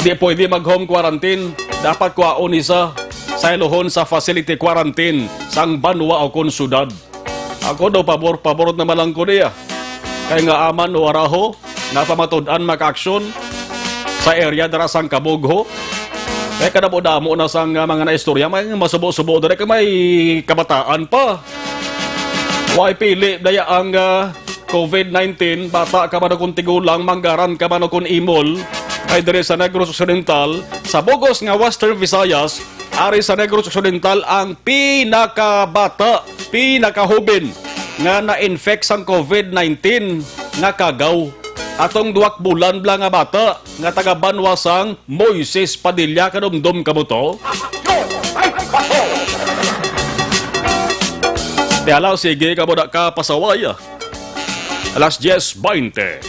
di pwede mag-home quarantine. Dapat kuhaon isa sa ilohon sa facility quarantine sang banwa o kung sudad. Ako daw pabor na malang ko niya. Kaya nga aman o araho, napamatudan maka-aksyon sa area dara sang Kabugho. Kaya kadamo-damo na sang mga naistorya, may masubo-subo dara kay may kabataan pa. Why pili daya ang COVID-19, bata ka man akong tigulang, manggaran ka man akong imol, ay dire sa Negros Occidental, sa Bogos nga Western Visayas, ari sa Negros Occidental ang pinakabata, pinakahubin nga na-infect sang COVID-19 nga kagaw. Atong 2 bulan bla nga bata nga taga Banwasang Moises Padilla, kadumdum ka mo to? Tialaw, sige ka mo na ka pasawaya. Alas 10:20.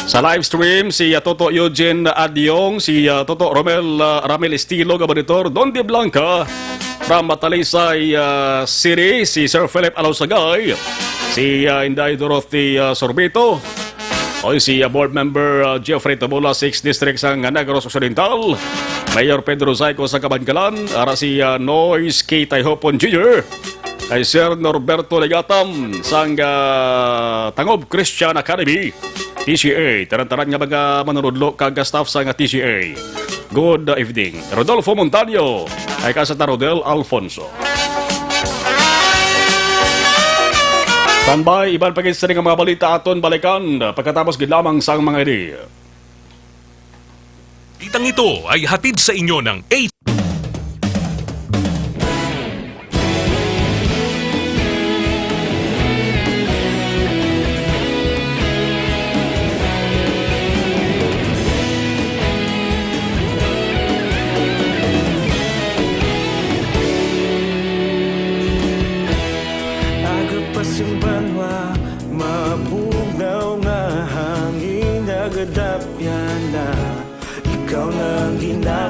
Sa live stream, si Toto Eugene Adyong, si Toto Ramel Estilo, Gabanitor, Don de Blanca, from Matalisay City, si Sir Philip Alausagay, si Inday Dorothy Sorbito, o si Board Member Geoffrey Tabula, 6 Districts ang Negros Occidental, Mayor Pedro Zayco sa Kabangkalan, ara si Noyes K. Taihopon Jr., kay Sir Norberto Legatam sang Tangob Christian Academy, TCA, taran-taran nga mga manunudlo kag staff sa TCA. Good evening. Rodolfo Montaño, kay Kasata Rodel Alfonso. Standby, iban pagkisa rin ang mga balita aton balikan pagkatapos ginlamang sang mga ideya. Itang ito ay hatid sa inyo ng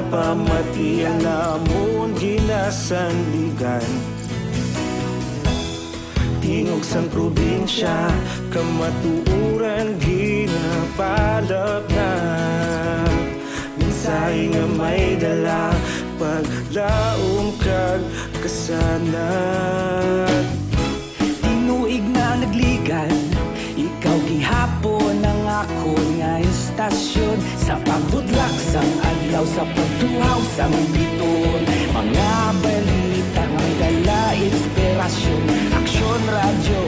pamatian namon ginasandigan. Tingog sang probinsya, kamatuuran ginapalap na. Minsay nga may dala, paglaom kag kasanat. Tinuig na nagligan, ikaw gihapon ang ako nga istasyon. Sa pagbudlak sang adlaw, sa pagtuhaw sang biton, mga balita nga dala inspirasyon. Aksyon radyo,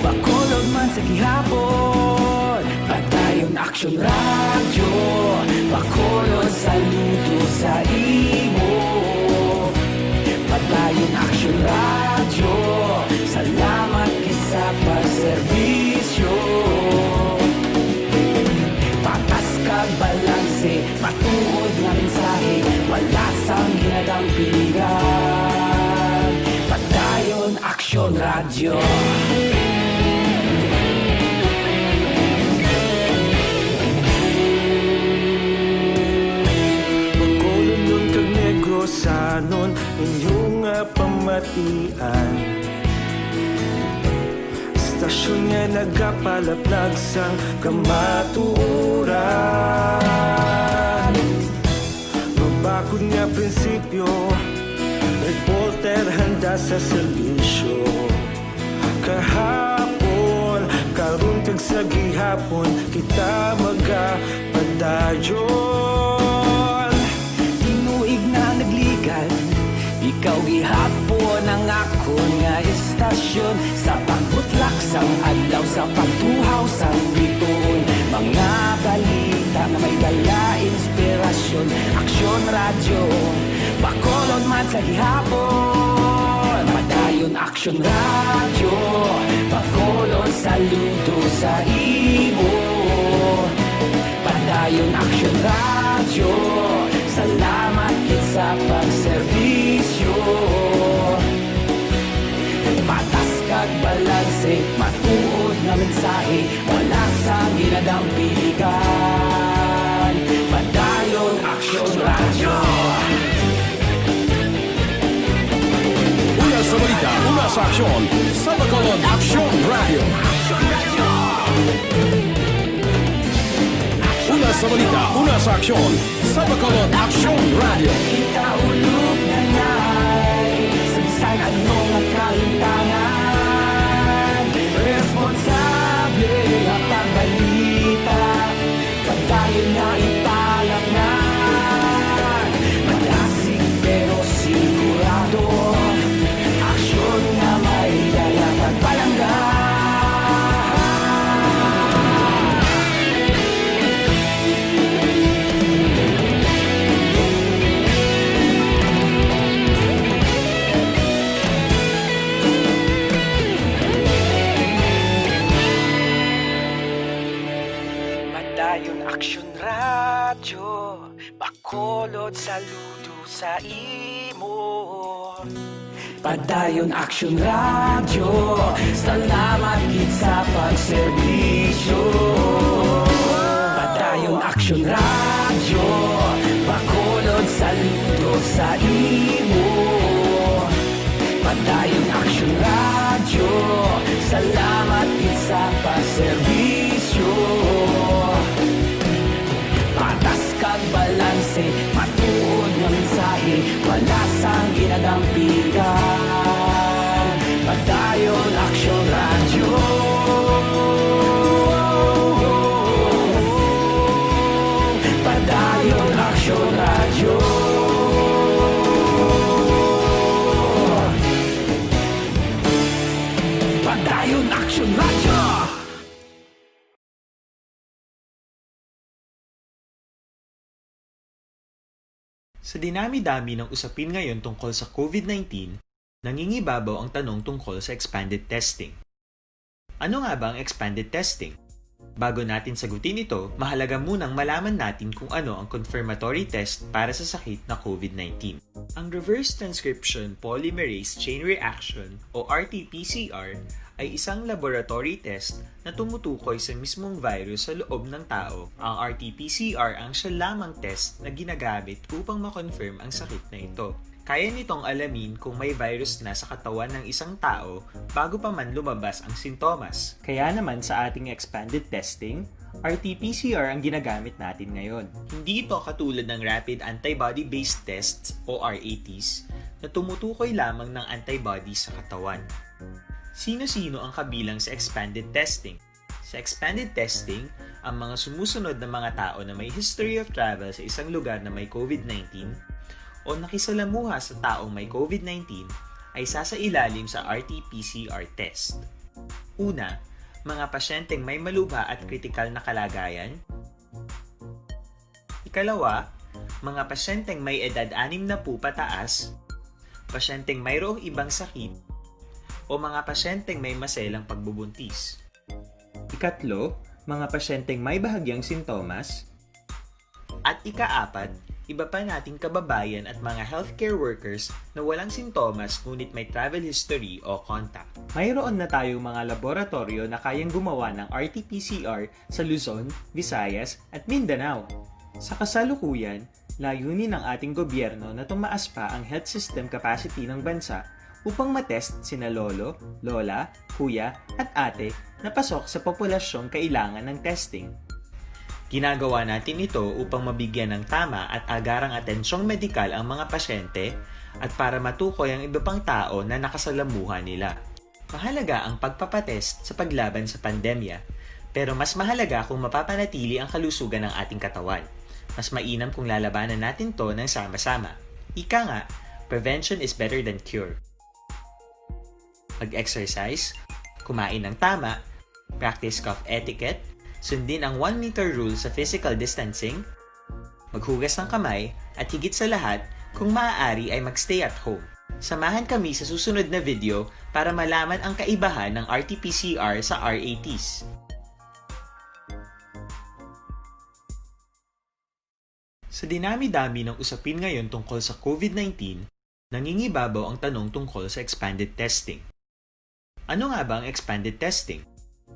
Bacolod man sa gihapon. Patayon Aksyon radyo, Bacolod saludo sa imo. Patayon Aksyon radyo, salamat kisa pagserbisyo. Patas kag balanse, matuod nga mensahe, wala sang ginadampingan. Patayon kamatian. Stasyon nga nagapalaplag sang kamatuuran. Mabakod nga prinsipyo, reporter handa sa serbisyo. Kahapon, karong kag sa gihapon, kita magapadayon. Tinuig na nagligan, ikaw gihapon ang akon nga istasyon. Sa pagbutlak sang adlaw, sa pagtuhaw sang bituon, mga balita na may dala inspirasyon. Aksyon radyo, Bacolod man sa gihapon. Padayon Aksyon radyo, Bacolod saludo sa imo. Padayon Aksyon radyo, salamat kit sa pagserbisyo. Patas kag balanse, matuod na mensahe, wala sa ginadampigan. Padayon Aksyon radyo. Una sa balita, una sa aksyon, sa Bacolod Aksyon Radio. Una sa balita, una sa aksyon, sa Bacolod Aksyon Radio. Ikaulog na na'y sansan anong nagkalintangan. Responsable ang pagbalita, pagdayon na italak na. Malasig pero sigurado, aksyon na may dala pagpalanggan. Padayon Aksyon radyo, Bacolod saludo sa imo. Padayon Aksyon radyo, salamat kit sa pagserbisyo. Padayon Aksyon radyo, Bacolod saludo sa imo. Padayon Aksyon radyo, salamat kit sa pagserbisyo. Patas kag balanse, matuod nga mensahe, wala sang ginadampigan. Padayon Aksyon radyo. Padayon Aksyon radyo. Padayon Aksyon radyo. Sa dinami-dami ng usapin ngayon tungkol sa COVID-19, nangingibabaw ang tanong tungkol sa expanded testing. Ano nga ba ang expanded testing? Bago natin sagutin ito, mahalaga munang malaman natin kung ano ang confirmatory test para sa sakit na COVID-19. Ang reverse transcription polymerase chain reaction o RT-PCR ay isang laboratory test na tumutukoy sa mismong virus sa loob ng tao. Ang RT-PCR ang siya lamang test na ginagamit upang makonfirm ang sakit na ito. Kaya nitong alamin kung may virus na sa katawan ng isang tao bago pa man lumabas ang sintomas. Kaya naman sa ating expanded testing, RT-PCR ang ginagamit natin ngayon. Hindi ito katulad ng rapid antibody-based tests o RATs na tumutukoy lamang ng antibodies sa katawan. Sino-sino ang kabilang sa expanded testing? Sa expanded testing, ang mga sumusunod na mga tao na may history of travel sa isang lugar na may COVID-19 o nakisalamuha sa taong may COVID-19 ay sasailalim sa RT-PCR test. Una, mga pasyenteng may malubha at kritikal na kalagayan. Ikalawa, mga pasyenteng may edad 60 pataas, pasyenteng mayroong ibang sakit, o mga pasyenteng may maselang pagbubuntis. Ikatlo, mga pasyenteng may bahagyang sintomas. At ikaapat, iba pa nating kababayan at mga healthcare workers na walang sintomas ngunit may travel history o contact. Mayroon na tayong mga laboratorio na kayang gumawa ng RT-PCR sa Luzon, Visayas at Mindanao. Sa kasalukuyan, layunin ng ating gobyerno na tumaas pa ang health system capacity ng bansa upang matest sina lolo, lola, kuya at ate na pasok sa populasyong kailangan ng testing. Ginagawa natin ito upang mabigyan ng tama at agarang atensyong medikal ang mga pasyente at para matukoy ang iba pang tao na nakasalamuha nila. Mahalaga ang pagpapatest sa paglaban sa pandemya, pero mas mahalaga kung mapapanatili ang kalusugan ng ating katawan. Mas mainam kung lalabanan natin to ng sama-sama. Ika nga, prevention is better than cure. Mag-exercise, kumain ng tama, practice cough etiquette, sundin ang 1 meter rule sa physical distancing, maghugas ng kamay, at higit sa lahat, kung maaari ay magstay at home. Samahan kami sa susunod na video para malaman ang kaibahan ng RT-PCR sa RATs. Sa dinami-dami ng usapin ngayon tungkol sa COVID-19, nangingibabaw ang tanong tungkol sa expanded testing. Ano nga ba ang expanded testing?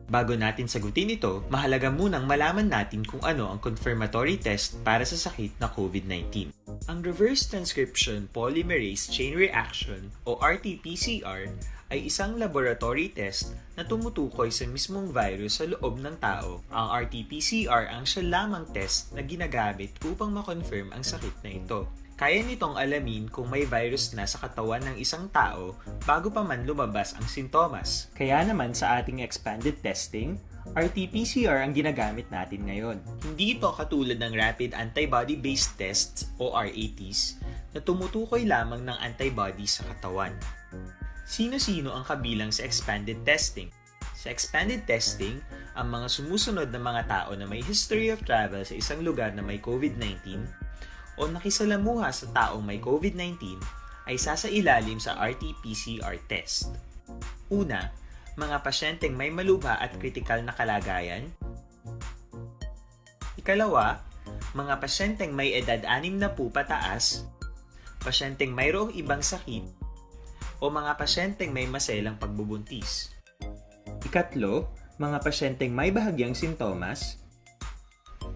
Bago natin sagutin ito, mahalaga munang malaman natin kung ano ang confirmatory test para sa sakit na COVID-19. Ang reverse transcription polymerase chain reaction o RT-PCR ay isang laboratory test na tumutukoy sa mismong virus sa loob ng tao. Ang RT-PCR ang siya lamang test na ginagamit upang makonfirm ang sakit na ito. Kaya nitong alamin kung may virus na sa katawan ng isang tao bago pa man lumabas ang sintomas. Kaya naman sa ating expanded testing, RT-PCR ang ginagamit natin ngayon. Hindi ito katulad ng rapid antibody-based tests o RATs na tumutukoy lamang ng antibodies sa katawan. Sino-sino ang kabilang sa expanded testing? Sa expanded testing, ang mga sumusunod na mga tao na may history of travel sa isang lugar na may COVID-19 o nakisalamuha sa taong may COVID-19 ay sasailalim sa RT-PCR test. Una, mga pasyenteng may malubha at kritikal na kalagayan. Ikalawa, mga pasyenteng may edad 60 pataas, pasyenteng mayroong ibang sakit, o mga pasyenteng may maselang pagbubuntis. Ikatlo, mga pasyenteng may bahagyang sintomas.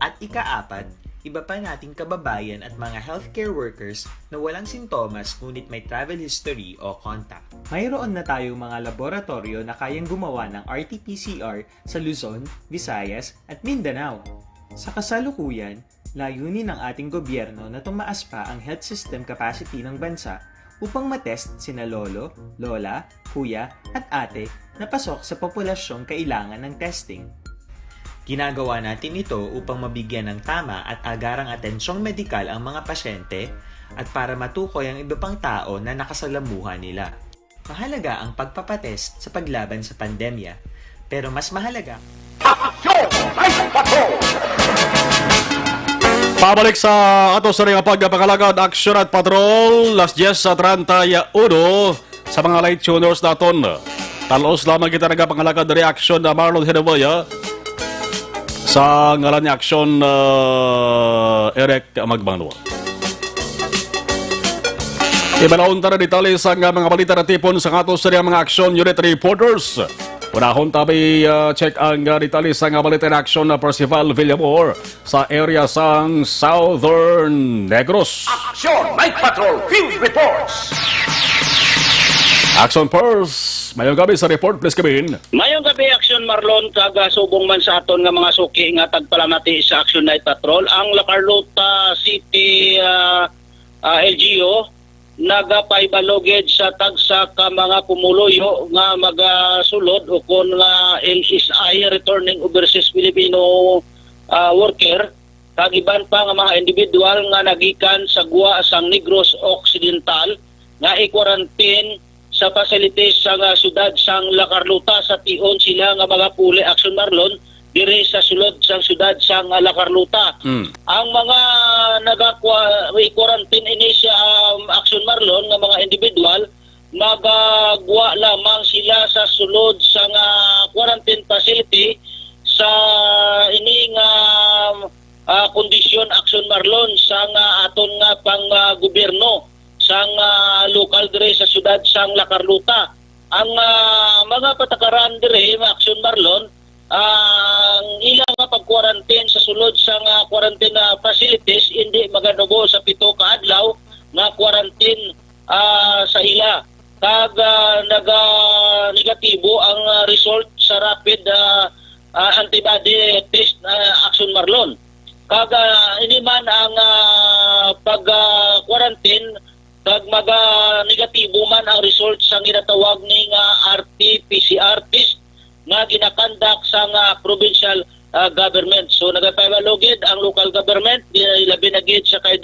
At ikaapat, iba pa nating kababayan at mga healthcare workers na walang sintomas ngunit may travel history o contact. Mayroon na tayong mga laboratorio na kayang gumawa ng RT-PCR sa Luzon, Visayas at Mindanao. Sa kasalukuyan, layunin ng ating gobyerno na tumaas pa ang health system capacity ng bansa upang matest sina lolo, lola, kuya at ate na pasok sa populasyong kailangan ng testing. Ginagawa natin ito upang mabigyan ng tama at agarang atensyong medikal ang mga pasyente at para matukoy ang iba pang tao na nakasalamuha nila. Mahalaga ang pagpapatest sa paglaban sa pandemya, pero mas mahalaga Pabalik sa ato sa rin pagpakalagad aksyon at patrol las 10:31 sa mga light tuners naton. Talos lamang kita nagpakalagad reaksyon na Marlon Hedevaya sa ngalan ni aksyon Eric Magbanwa. Ibalaon tara detalye sa mga balita na tipon sa ato sa mga aksyon unit reporters. Unahon tabi check ang detalye sa balita na aksyon na Percival Villamor sa area sang Southern Negros. Aksyon Night Patrol Field Reports. Action Pers, mayong gabi sa report, please kabin. Mayong gabi, Action Marlon, kagasubong man sa aton nga mga suki nga tagpalamati sa Action Night Patrol. Ang La Carlota City LGO nagapaybaloged sa tagsa ka mga pumuluyo nga magasulod o kon nga LSI returning overseas Filipino worker kag iban pa nga mga individual nga nagikan sa Gua sang Negros Occidental nga i-quarantine sa facilities sa siyudad sang La Carlota sa tion sila nga mga puli Action Marlon diri sa sulod sang siyudad sang La Carlota. Ang mga nag-quarantine ini sa Action Marlon nga mga individual magagwa lamang sila sa sulod sang quarantine facility sa ining kondisyon Action Marlon sang aton nga pang gobyerno sang lokal dire sa siyudad sang La Carlota. Ang mga patakaran dire Action Marlon ang ilang pag-quarantine sa sulod sang quarantine facilities hindi magadugo sa 7 ka adlaw nga quarantine sa ila. kag negatibo ang result sa rapid antibody test action Marlon. Kag ini man ang pag-quarantine kag negatibo man ang result sa ginatawag ning RT-PCR test nga ginakandak sa provincial government. So nagapayalogid ang local government, labi na gid sa kay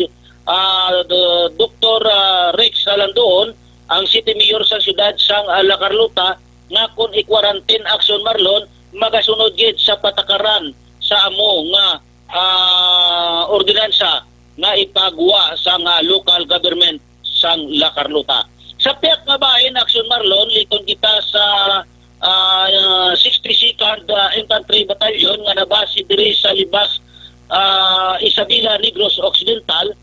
Dr. Rex Salandoon, ang city mayor sa siyudad sang La Carlota, nga kung i-quarantine action Marlon magasunod gid sa patakaran sa amo nga ordinansa nga ipagwa sa local government sang La Carlota. Sa piyak nga bahin action Marlon, likon kita sa 62nd Infantry Battalion nga nabase diri sa Libas, Isabela, Negros Occidental,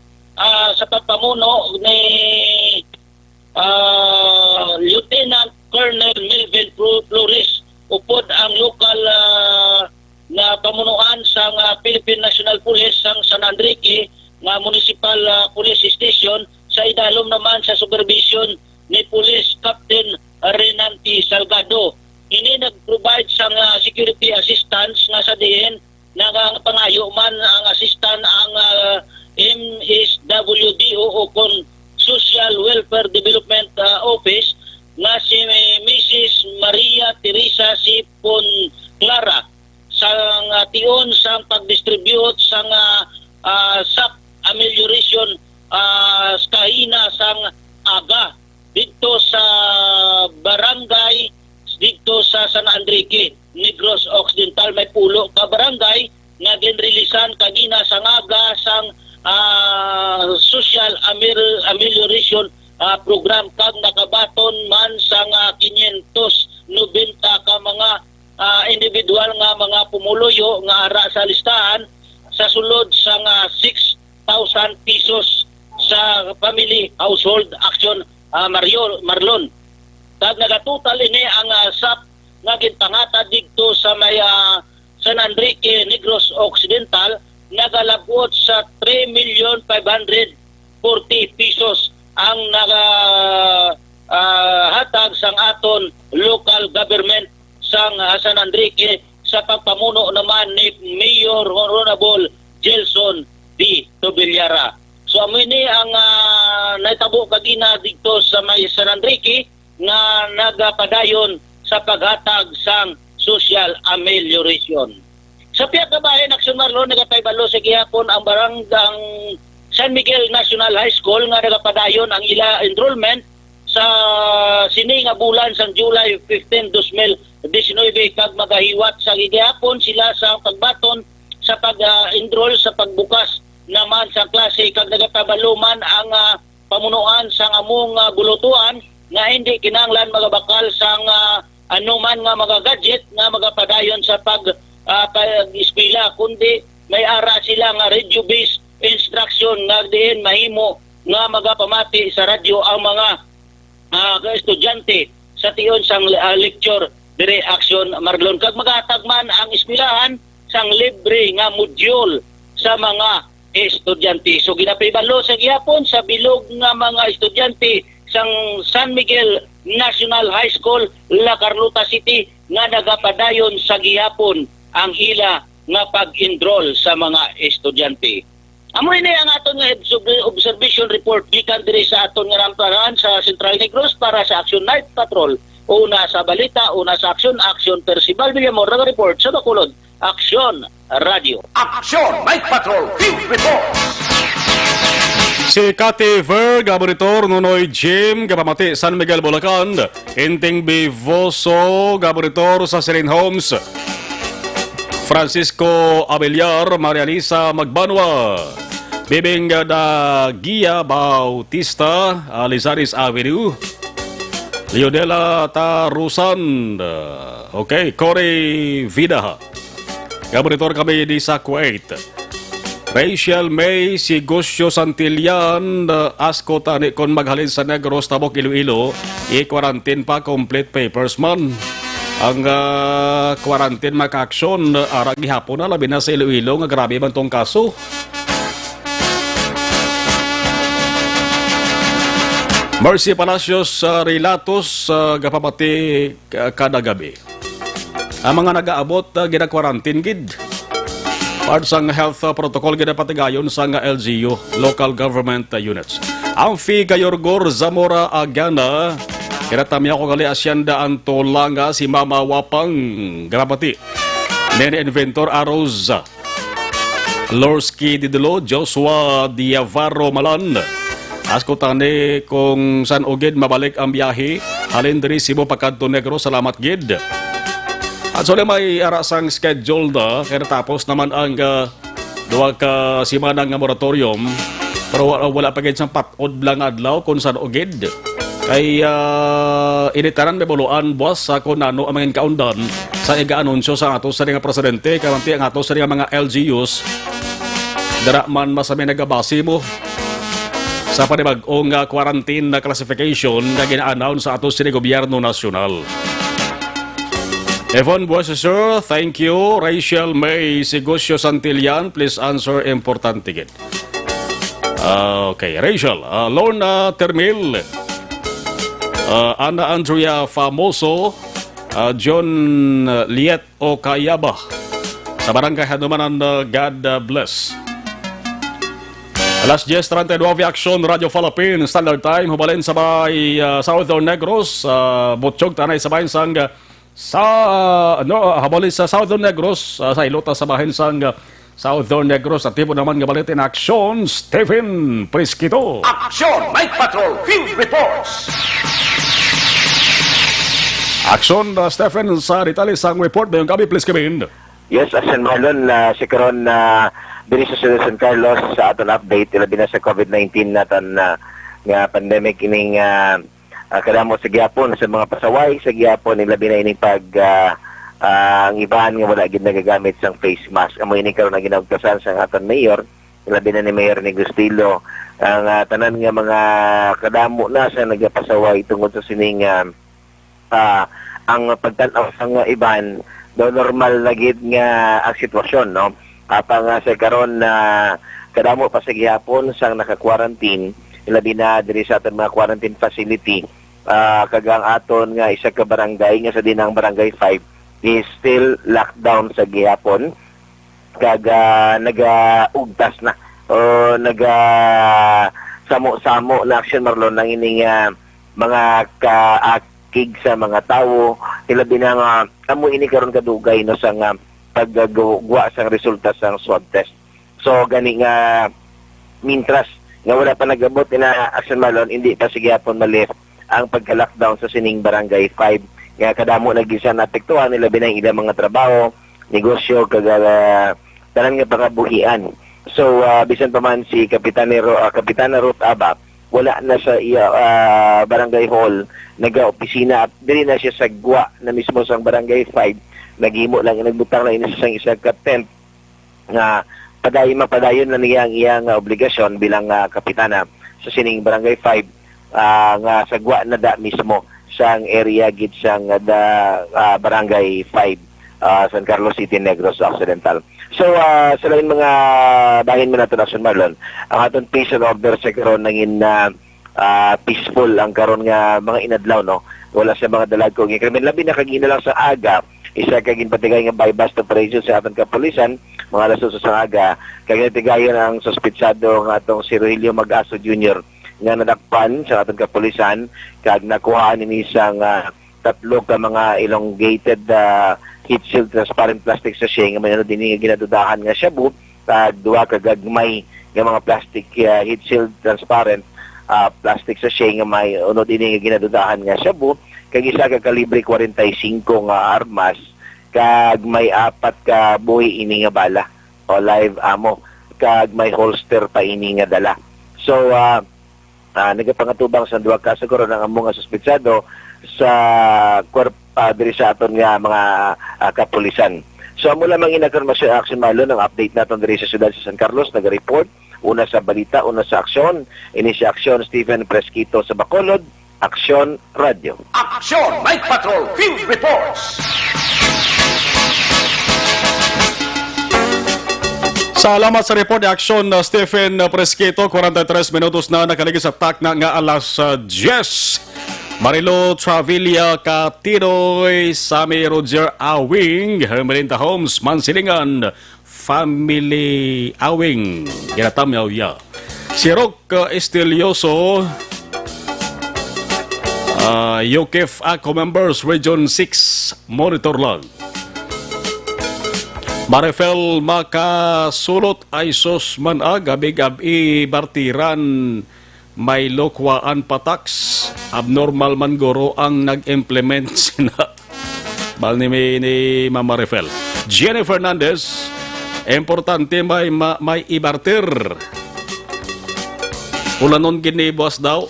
sa pagpamuno ni Lieutenant Colonel Melvin Flores, upod ang lokal na pamunuan sang Philippine National Police sang San Enrique nga Municipal Police Station, sa idalom naman sa supervision ni Police Captain Renanti Salgado. Ini nag-provide sang security assistance nga sa diin nga pangayo man ang assistant ang MSWDO o kon Social Welfare Development Office nga si Mrs. Maria Teresa Sipon Clara sang tion sang pag-distribute sang SAP amelioration kahina sang aga dito sa barangay dito sa San Enrique, Negros Occidental. May pulo ka barangay nga ginrilisan kagina sang aga sang social amelioration program kag nakabaton man sang 590 ka mga individual nga mga pumuluyo nga ara sa listahan sa sulod sang 6,000 pesos sa family household action Marlon. Kag nagatotal ini ang SAP nga ginpangata dito sa may San Enrique, Negros Occidental, nagalabot sa 3,540,000 pesos ang hatag sang aton local government sang San Enrique sa pagpamuno naman ni Mayor Honorable Gelson D. Tobillara. So amo ini ang naitabo kagina dito sa may San Enrique nga nagapadayon sa paghatag sang social amelioration. Sa piyak na bahin, Action Marlon, nagataybalo sa gihapon ang baranggang San Miguel National High School nga nagapadayon ang ila enrollment sa sini nga bulan sang July 15, 2019 kag magahiwat sa gihapon sila sa pagbaton sa pag-enroll sa pagbukas naman sa klase kag nagapabalo man ang pamunuan sang among bulutuan nga hindi kinahanglan magabakal sang anuman nga mga gadget nga magapadayon sa pag-eskwela, kundi may ara sila nga radio-based instruction nga diin mahimo nga magapamati sa radyo ang mga estudyante sa tiyon sang lecture dire Action Marlon. Kag magatag man ang eskwelahan sang libre nga module sa mga estudyante. So ginapibalo sa gihapon sa bilog nga mga estudyante sang San Miguel National High School, La Carlota City nga nagapadayon sa gihapon ang ila nga pag-enroll sa mga estudyante. Amo ini ang aton nga observation report gikan diri sa aton nga ramparan sa Central Negros para sa Action Night Patrol. Una sa balita, una sa Action Percival Villamor report sa Bacolod, Action Radio. Action Night Patrol Field Report. Si Cathy Ver, Gaboritor, Nunoy Jim, Gapamati, San Miguel, Bulacan, Inting Bivoso, Gaboritor sa Serene Homes, Francisco Abeliar, Maria Lisa Magbanwa, Bibing Gia Bautista, Lizaris Avenue, Leonela Tarusan, okay, Corey Vida, Gaboritor kami di sa Kuwait, Rachel May, si Gusyo Santillan, asko tani kon maghalin sa Negros, Tabok, Iloilo, i-quarantine pa, complete papers man. Ang quarantine maka-aksyon, arag gihapon na, labi na sa Iloilo, nga grabe man tong kaso. Mercy Palacios Relatos gapamati kada gabi. Ang mga nag-aabot gina-quarantine gid. Part sang health protocol ginapatigayon sa LGU, local government units. Ang fee Gayorgor Zamora Agana, kinatamya ko gali asyenda ang tolanga si Mama Wapang Grabati. Nene Inventor Aroz, Lorski Didelo, Joshua Diavaro Malan. Asko tani kung san ugid mabalik ang biyahe, halin diri Cebu Pagkanto Negro, salamat gid. At so may arasang schedule na, kaya tapos naman ang duwa ka simanang moratorium, pero wala pa gid sang patod lang adlaw kung saan ugid. Kay initaran may buluan boss sa kung ano ang mga kaundan sa iga-anunsyo sa ato sa nga presidente, karanti ang ato sa mga LGUs, dara man masami nagabasi mo sa panibag-ong quarantine na classification na gina-announce sa ato sa gobyerno nasyonal. Evon Buesesur, thank you. Rachel May Sigosio Santillan, please answer important ticket. Okay, Rachel. Lorna Termil, Ana Andrea Famoso, John Liet Okayaba, sa barangay Hanumanan, God bless. Alas 10:32 Action Radio Philippines Standard Time, hubalin sabay Southern Negros, Butchog tanay sabay sang habalin sa Southern Negros, sa ilota sa bahin sang Southern Negros, at tipo naman gabalit in action, Stephen Prisquito. Action Night Patrol Field Reports. Action, Stephen, sa detalye sang report ngayong gabi, please come in. Yes, Action Marlon, si karon diri sa San Carlos sa aton update, ilabi na sa COVID-19 natin nga pandemic ining kadamo sa gyapon sa mga pasaway sa gyapon, ilabi na ining pag ang ibahan nga wala gid nagagamit sang face mask. Amo ini karon na ginagtasan sa aton mayor, ilabi na ni Mayor Negustilo, ang tanan nga mga kadamo na sa nagapasaway tungod sa sining ang pagtan-aw sang ibahan do normal na gid nga ang sitwasyon, no? Apang sa karon na kadamo pa sa gyapon sang naka-quarantine, ilabi na diri sa aton mga quarantine facility, kagang aton nga isa ka barangay nga sa dinang barangay 5 is still lockdown sa gyapon, kaga nagaugtas na o samo-samo na Action Marlon nang ining mga kaakig sa mga tawo, ilabi na nga amo ini karon kadugay no sang paggagawa sa resulta sa swab test. So gani nga mintras nga wala pa nagabot na Action Marlon, hindi pa sigyapon malif ang pagka-lockdown sa sining barangay 5 nga kadamo nagisan apektuhan nila binang ilang mga trabaho, negosyo, tanan nga pangabuhian. So bisan pa man si Kapitana Ruth Aba, wala na sa barangay hall, naga-opisina, dili na siya sagwa na mismo sa barangay 5, naghimo lang, nagbutang lang sa isang tent nga mapadayon na niya ang iyang obligasyon bilang kapitana sa sining barangay 5 nga sagwa na da mismo sa area gid sang barangay 5 San Carlos City, Negros Occidental. So sa lain mga bahin mo natin Action Marlon, ang aton peace and order sa karon nangin peaceful ang karon nga mga inadlaw, no? Wala sa mga dalagko nga krimen, labi na kagina lang sa aga isa kagin patigay nga bypass operation sa aton kapulisan mga alas 8 sa aga, kagin tigayon ang suspitsado nga atong si Rogelio Mag-Aso Jr. nga nadakpan sa aton kapulisan, kag nakuha ni isang tatlo ka mga elongated heat shield transparent plastic sachet nga mayroon din nga ginadudahan nga shabu, kag duha ka gagmay nga mga plastic heat shield transparent plastic sachet nga may uno din nga ginadudahan nga shabu, kag isa ka kalibre 45 nga armas, kag may 4 ka buhi ini nga bala o live ammo, kag may holster pa ini nga dala. So nagapangatubang sa duha ka siguro ng among suspitsado sa diri sa aton nga mga kapulisan. So amo lamang inakarmasyon Action Marlon ang update naton diri sa siyudad sa San Carlos, naga-report una sa balita, una sa aksyon. Ini si Action Stephen Prisquito sa Bacolod, Action Radio. Action Night Patrol Field Reports. Salamat sa report ni Action Stephen Presquito. 43 minutos na nakaligid sa tak na nga alas 10. Marilo Travilla Katiroy, Sammy Roger Awing, Hermelinda Holmes, Mansilingan, Family Awing, Ginatamyaw ya. Si Rock Estilioso, UKIF ACO members, Region 6, monitor lang. Marifel makasulot ay sos man gabi-gabi bartiran may lokwaan pataks abnormal man goro ang nag-implement sina bal ni Mama Marifel. Jenny Fernandez, importante may ibartir. Ulanon gini boss daw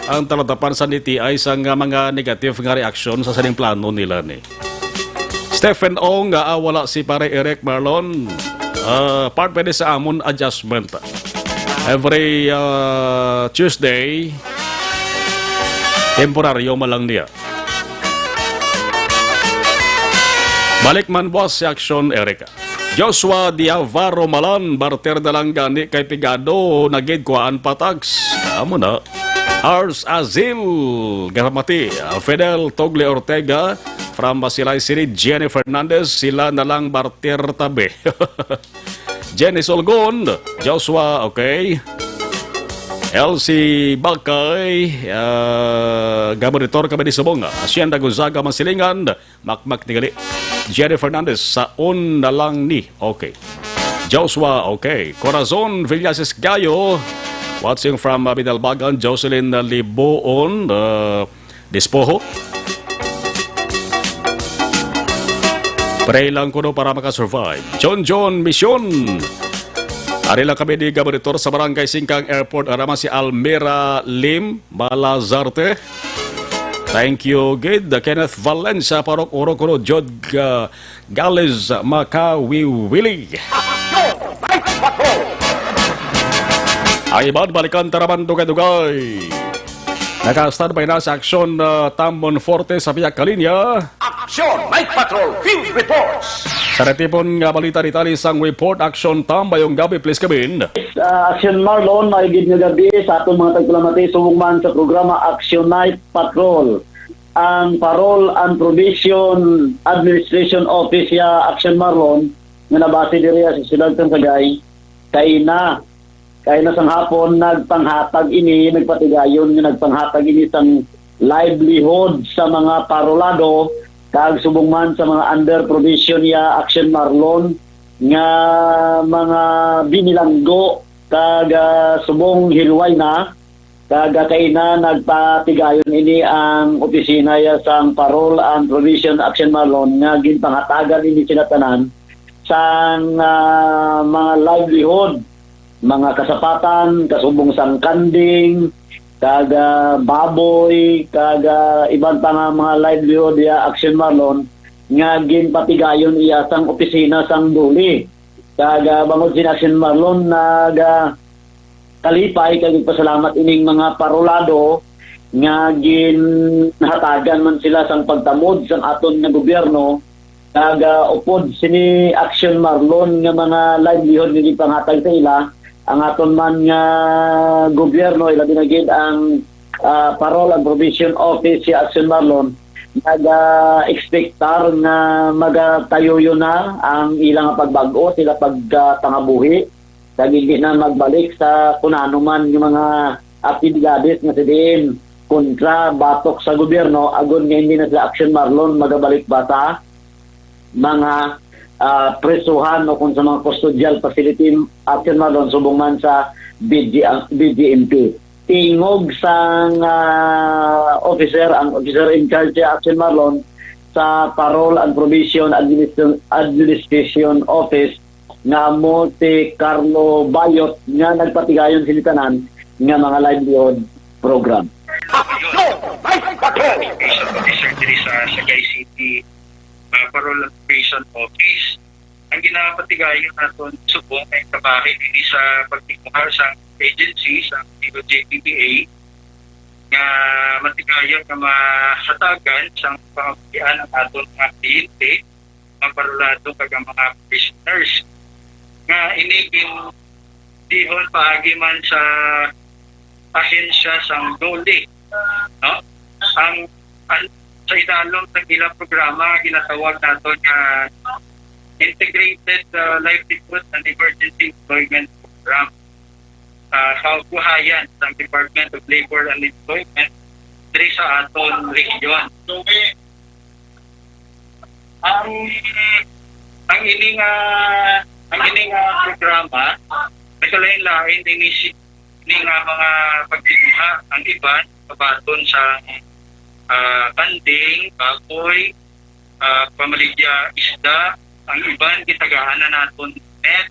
ang talatapan sa NTI sa mga negative nga reaksyon sa saning plano nila ni. Stephen Ong, wala si pare Eric Marlon. Part pwede sa amon adjustment. Every Tuesday, temporaryo malang niya. Balik man boss si Action Eric. Joshua Diavaro Malan, barter na lang gani kay Pigado, nagid kuhaan patags. Amo na. Ars Azil, Garamati, Fidel Togle Ortega, from Basilay City, Jenny Fernandez, sila na lang barter tabi. Jenny Solgon, Joshua, okay. Elsie Bakay, Gaboritor kami di Sabonga, Hacienda Gonzaga Masilingan, Makmak Nigali. Jenny Fernandez, saon na lang ni, okay. Joshua, okay. Corazon Villases Gayo, watching from Binalbagan, Jocelyn Liboon, Dispoho. Pray lang kuno para makasurvive. John Mission. Ari lang kami di Gaboritor sa Barangay Singkang Airport. Arama si Almira Lim Malazarte. Thank you, Gid. Kenneth Valencia, Parok Oro kuno. Jod Gales Makawiwili. Ay ibad, balikan taraman dugay-dugay. Naka-standby na sa Aksyon Tambon Forte sa Piyak Kalinya. Action Night Patrol Field Reports. Sa retipon nga balita ni Tali sang report Action Tambayong gabi, please kabin. Action Marlon, maigid nga gabi sa atong mga tagpalamati sumugman sa programa Action Night Patrol. Ang Parole and Provision Administration Office ya Action Marlon nga nabase diri sa Silagtang Sagay kay na sang hapon nagpanghatag ini, nagpatigayon nga nagpanghatag ini sang livelihood sa mga parolado kag subong man sa mga under provision ya Action Marlon nga mga binilanggo kag subong hilway na kag kay na nagpatigayon ini ang opisina ya sang Parole and Provision Action Marlon nga ginpanghatagan ini sinatanan sang mga livelihood, mga kasapatan, kasubong sang kanding, kaga baboy, kaga ibang pa nga mga livelihood ya Action Marlon nga ginpatigayon iya sang opisina sang Duli. Kaga bangod sin Action Marlon naga kalipay kag pasalamat ining mga parolado nga ginhatagan man sila sang pagtamod sang aton nga gobyerno. Kaga upod sini Action Marlon nga mga livelihood nga gipanghatag sa ila ang aton man nga gobyerno ila dinagid ang Parole and Provision Office si Action Marlon naga-expectar nga magatayo na ang ilang pagbago sila pagtangabuhi dagiti na magbalik sa kunano man yung mga aktibidades nga sidin kontra batok sa gobyerno agon nga hindi na sa Action Marlon magabalik bata mga presuhan o kung sa mga custodial facility Action Marlon subong man sa BGMP. Tingog sang officer, ang officer in charge sa Action Marlon sa Parole and Provision Administration Office nga mo si Carlo Bayot nga nagpatigayon silitanan nga mga livelihood program. Officer diri sa Sagay City Parole and Provision Office. Ang ginapatigayon natin subong ay kabahin dili sa pagtikuhar sa agency sa JPPA nga matigayon nga mahatagan sa pangabtian ang aton mga kliyente, mga parolado kag mga prisoners. nga inigin dihon paagi man sa ahensya sang DOLE, no? Ang sa idalom ng ilang programa ginatawag nato nga Integrated Livelihood and Emergency Employment Program. Kaubuhayan ng Department of Labor and Employment diri sa aton region. So, ang ining programa nagkalain-lain din nga mga pagdibuha ang iban pabaton sa kanding, baboy, pamaligya, isda, ang iban gitagaan na naton net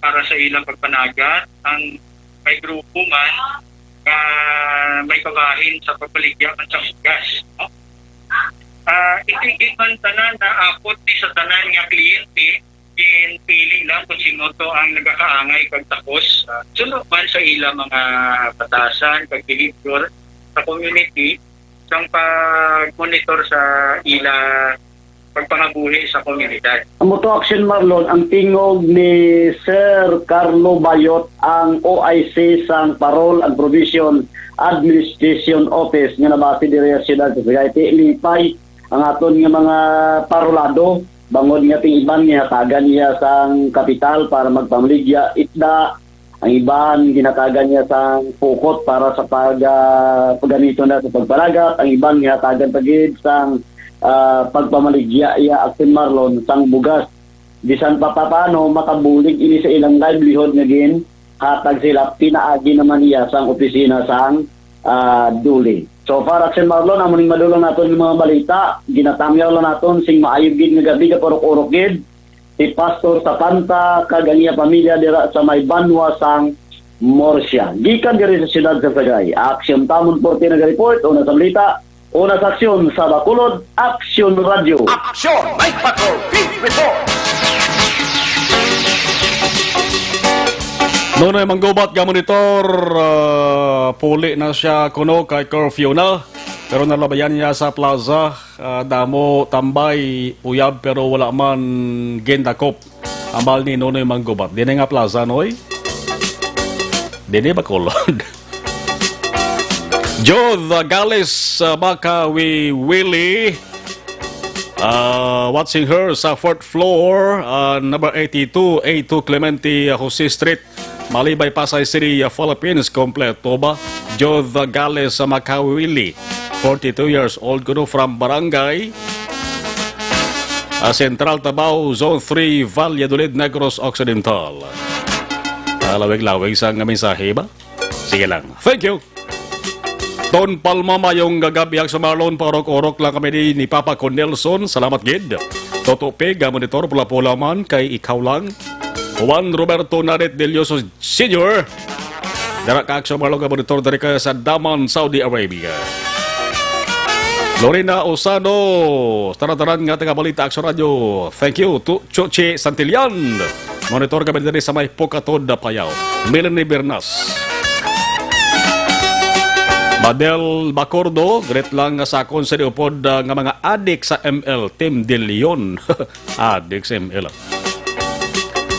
para sa ilang pagpanagat. Ang may grupo man may kabahin sa pagpaligya at sa gas. Itigit man tanan na apot di sa tanan nga kliyente pili lang kung sino to ang nagakaangay pagtapos. Sunod man sa ilang mga batasan, pag-behavior sa community, isang pag-monitor sa ilang pagpangabuhi sa komunidad. Ang Moto Action Marlon, ang tingog ni Sir Carlo Bayot, ang OIC sang Parol and Provision Administration Office nga nabase diri sa siyudad sa Sagaytay. Lipay ang aton nga mga parolado bangod nga ting iban nga hatagan niya sang kapital para magpamaligya itda. Ang iban ginatagan niya sang pukot para sa paggamito na sa pagpalagat. Ang iban nga hatagan pagid sang pagpamaligya iya Action Marlon sang bugas. Bisan pa paano makabulig ini sa ilang livelihood nga gin hatag sila pinaagi naman iya sang opisina sang DOLE. So far Action Marlon amuning madulong naton yung mga balita, ginatamyaw lang naton sing maayog gid nga gabi ka porok-orok gid si Pastor Sapanta kag ang iya pamilya dira sa may Banwa sang Morsia. Gikan diri sa siyudad sa Sagay. Action Tamon Porte nag-report una sa balita. Una sa aksyon sa Bacolod, Action Radio. Action Night Patrol Field Report. Noon ay manggubat ka monitor, puli na siya kuno kay curfew na. Pero nalabayan niya sa plaza, damo tambay, uyab pero wala man gendakop. Amal ni Nonoy manggubat. Dini nga plaza, Noy? Dini Bacolod. Joe the Gales Makawi Willie watching her sa 4th floor, number 82, A2 Clemente Jose Street, Malibay, Pasay City, Philippines. Kompleto ba? Joe the Gales Makawi Willie, 42 years old, kuno from Barangay Central Tabao, Zone 3, Valladolid, Negros Occidental. Lawig-lawig sa mensahe ba? Sige lang. Thank you. Don Palma mayong gagabiyag sa Marlon, parok-orok lang kami ni Papa Cornelson. Salamat gid. Toto Peg, monitor pula-pula man kay ikaw lang. Juan Roberto Naret Delioso Sr. Dara ka sa Marlon ka monitor dari ka sa Daman, Saudi Arabia. Lorena Osano, taran-taran nga taga balita Action Radio. Thank you to Choche Santillan. Monitor kami dari sa may Pocatod na Payao. Melanie Bernas. Madel Bacordo, great lang nga sakon sa diupod nga mga adik sa ML, Team De Leon. Adik sa ML.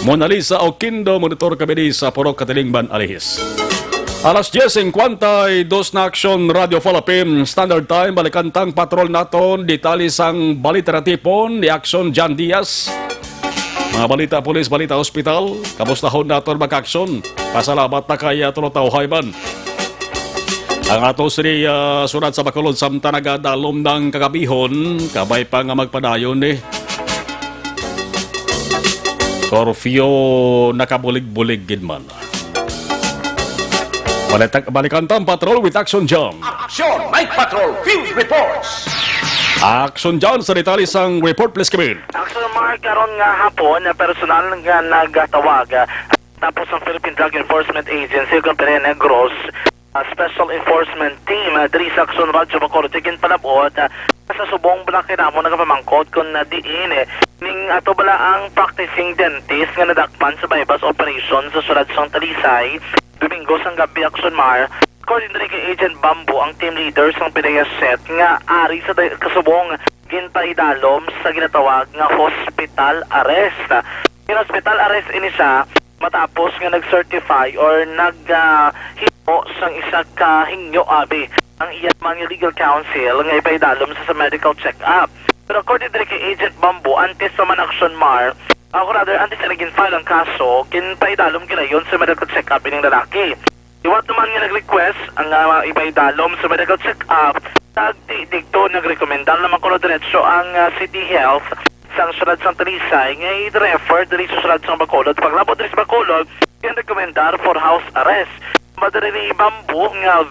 Mona Lisa Oquindo, monitor kami sa Porok Katilingban, Alihis. Alas 10:52 na Action Radio Philippines Standard Time. Balikan tang patrol naton, detalye sang balita ratipon ni Action Jan Diaz. Mga balita pulis, balita hospital, kamustahon naton mag-aksyon. Pasalamat na kaya tulotaw hayban. Ang ato siri surat sa Bacolod samtang nagadalom ng kagabihon, kabay pa nga magpadayon Curfew nakabulig-bulig gid man. Balikan tam patrol with Action John. Action Night Patrol Field Reports. Action John sa detalye sang report, please come in. Action Mark, karon nga hapon na personal nga nagatawag tapos ang Philippine Drug Enforcement Agency Company Negros Special Enforcement Team diri sa Action Radio Bacolod tigin palabot sa subong balakinamo nagapamangkot kun na diin ning ato bala ang practicing dentist nga nadakpan sa bypass operation sa sulad sang Talisay Domingo sang gabi. Action Mar, according to kay Agent Bambo, ang team leader sang PDSet nga ari sa kasubong gintay dalom sa ginatawag nga hospital arrest. in-hospital arrest ini siya matapos nga nag-certify or naghimo sang isa ka hingyo abi ang iyang mga legal counsel nga ipaidalom sa medical check-up. Pero according to kay Agent Bambo, antes sa man action mar, antes na naging file ang kaso, kinpaidalom kinayon sa medical check-up ng lalaki. Iwat naman nga nag-request ang ipaidalom sa medical check-up, dito nagrekomendal naman kuno diretso ang City Health sang syudad Santa Talisay nga i-refer diri sa syudad sang Bacolod. Paglabot diri sa Bacolod, rekomendar for house arrest. Madali ni Bambo nga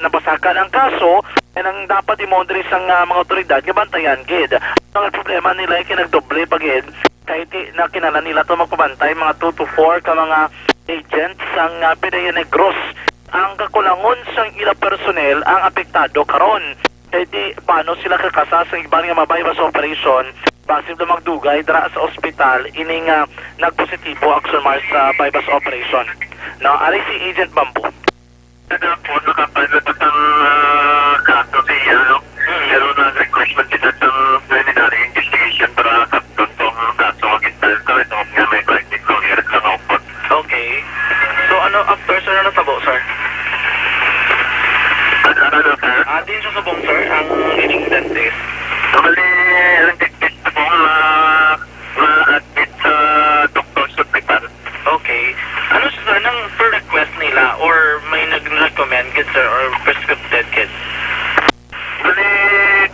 napasakan ang kaso and ang dapat imondri sang mga otoridad nga bantayan gid. Ang problema nila ay kinagdoble pagid kahit na kinala nila to magpabantay mga 2 to 4 ka mga agents sang Pidea Negros. Ang kakulangon sang ila personnel ang apektado karon. Kaya paano sila kakasa sa ibang nga mabaywas operation basib na magdugay dara sa ospital ining nagpositibo action march sa bypass operation. Now, ari si Agent Bambo. Po, nakapalot ang kaso siya, no? Pero nag-request man kita sa preliminary investigation para kapton tong kaso magintal ko. Ito nga may collective lawyer sa kaupot. Okay. So, after, sir, ano tabo, sir? Ano, sir? Din sa sabong, sir, ang leading dentist. Bali, ang dentist po ma-admit sa doctor's hospital. Okay. Ano sir, nang per request nila or may nag-recommend kid sir or prescripted kid? Bali,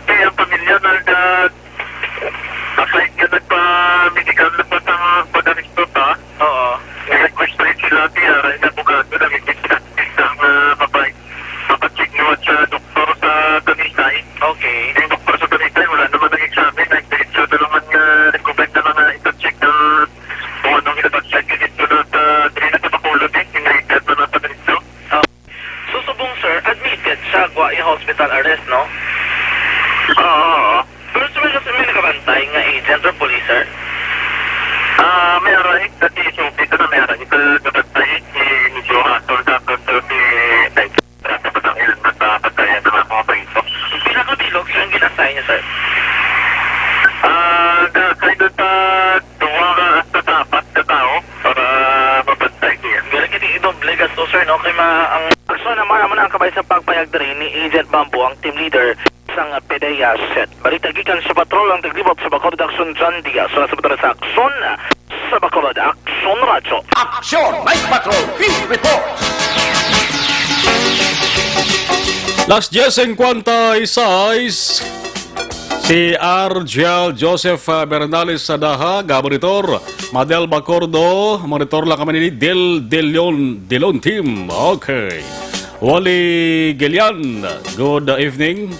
kaya ang pamilya nag-apply ka nagpa-medical na pa sa pag-aristo pa. Oo. Request rin sila kaya rin abogado na ang papacheck nyo sa doktor sa Talisay. Okay. Yung doktor sa Talisay, wala naman nag-examine. Nag-diretso na naman recommend na mga ito-check na kung anong ito-check dito na sa Bacolod yung record na nasa dito. So, subong sir, admitted sa Guay Hospital arrest, no? Oo. Pero sir, may nakabantay nga agent or police, sir? May aray, dati yung dito na may aray. Ito nabantay, medyo hatol tapos dapat ang ilan nagpapatayan ng mga paito. Pinakabilog yung ginasay niya, sir? Kahit pa tuwa ka sa tapat na tao para mabantay niya. Pero kiti idoble gasto, sir, no? Kaya ang aksyon naman ang kabay sa pagpayag rin ni Agent Bambo, ang team leader sang Pidea set. Balita gikan sa patrol ang taglibot sa Bacolod Action John Diaz. So, nasa patrol sa aksyon sa Bacolod Action Radio. Action Night Patrol Field Reports. Las 10:56, si Argel Joseph Bernales sa Daha, monitor. Madel Bacordo, monitor lang kami ni Del Leon Team. Okay. Wally Gilian, good evening.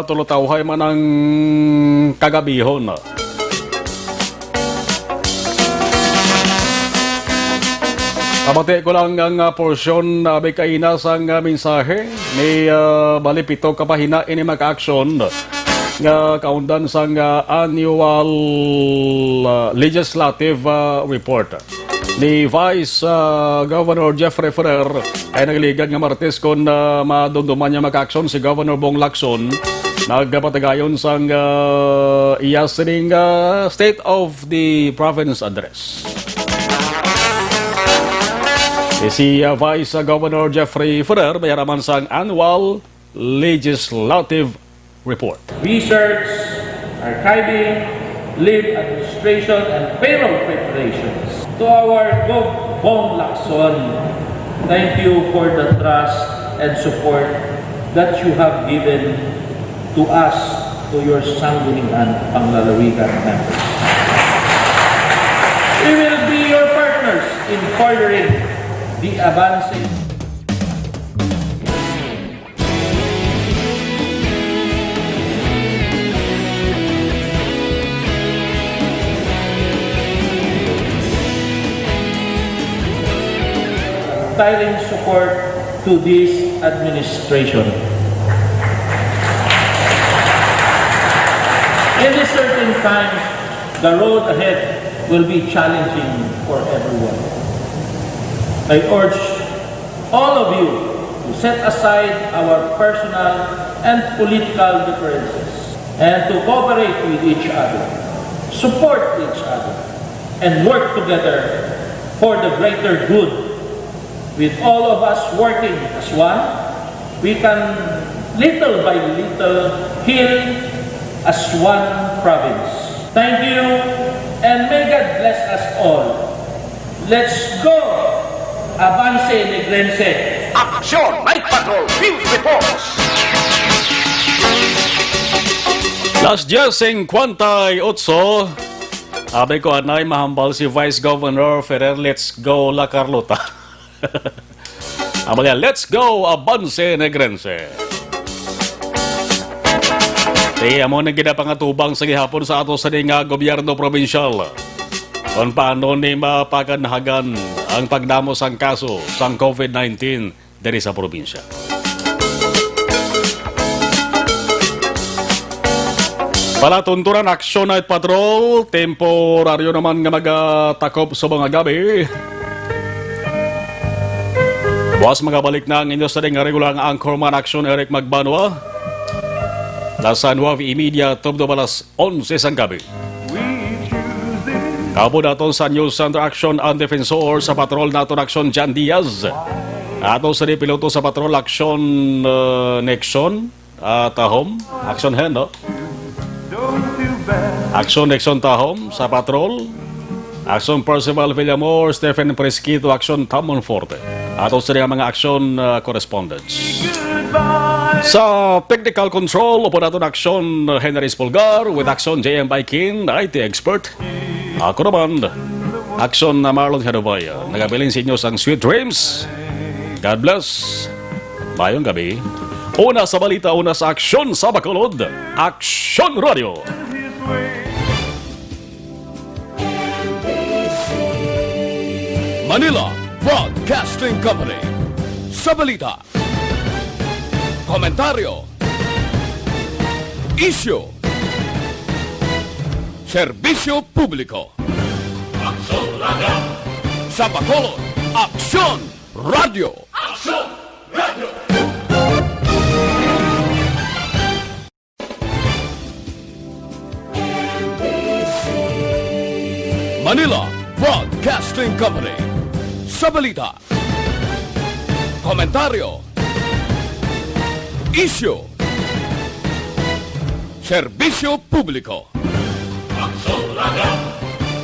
Tulutawhay man ang kagabihon. Kabate ko lang ang porsyon na may kainas ang mensahe ni Balipito kapahina ini mag-action nga kaundan sang annual legislative report ni Vice Governor Jeffrey Ferrer ay nagligan nga Martes kon madumduman niya mag-action si Governor Bong Lacson nagpatagayon sang iyasining State of the Province Address. Si Vice Governor Jeffrey Ferrer mayaraman sang annual legislative report. Research, archiving, leave administration, and payroll preparations. To our Gov. Bong Lacson, thank you for the trust and support that you have given to us, to your sangguniang panglalawigan members. We will be your partners in furthering the advancing untiring support to this administration. In these certain times, the road ahead will be challenging for everyone. I urge all of you to to set aside our personal and political differences and to cooperate with each other, support each other, and work together for the greater good. With all of us working as one, we can little by little heal as one province. Thank you, and may God bless us all. Let's go! Avance Negrense! Aksyon Night Patrol Field Reports! Las 10:58. Sabi ko, anay mahambal si Vice Governor Ferrer. Let's go, La Carlota. Amaya, let's go, Avance Negrense. Tiya mo na ginapangatubang sa gihapon sa ato sa nga gobyerno probinsyal. Kung paano ni mapaganahagan ang pagdamo sang kaso sang COVID-19 diri sa probinsya. Palatunturan Action Night Patrol, temporaryo naman nga magatakop sa mga gabi. Buwas magabalik na ang inyo sa nga regular nga Anchorman Action Eric Magbanwa. Nasa 9:30 tubdo balas 11 sang gabi. Kabo daton sa News Center Action ang Defensor sa Patrol naton Action Jan Diaz. Ato sa piloto sa Patrol Action Nexon Tahom. Action Hen, no? Action Nexon Tahom sa Patrol. Action Percival Villamor, Stephen Presquito, Action Tamon Forte. Ato sa mga action correspondents. Sa technical control, upo natin Action Henry Spulgar with Action JM Baikin, IT expert. Ako naman, Action Marlon Hadovaya. Nagabilin sa inyo sang sweet dreams. God bless. Mayong gabi. Una sa balita, una sa Action sa Bacolod. Action Radio. Manila Broadcasting Company. Sa balita, komentaryo, issue, serbisyo publiko. Aksyon Radio. Sa Bacolod, Aksyon Radio. Aksyon Radio. Manila Broadcasting Company. Sa balita, komentaryo, issue, serbisyo publiko. Aksyon Radio.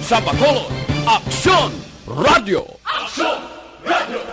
Sa Bacolod, Aksyon Radio. Aksyon Radio.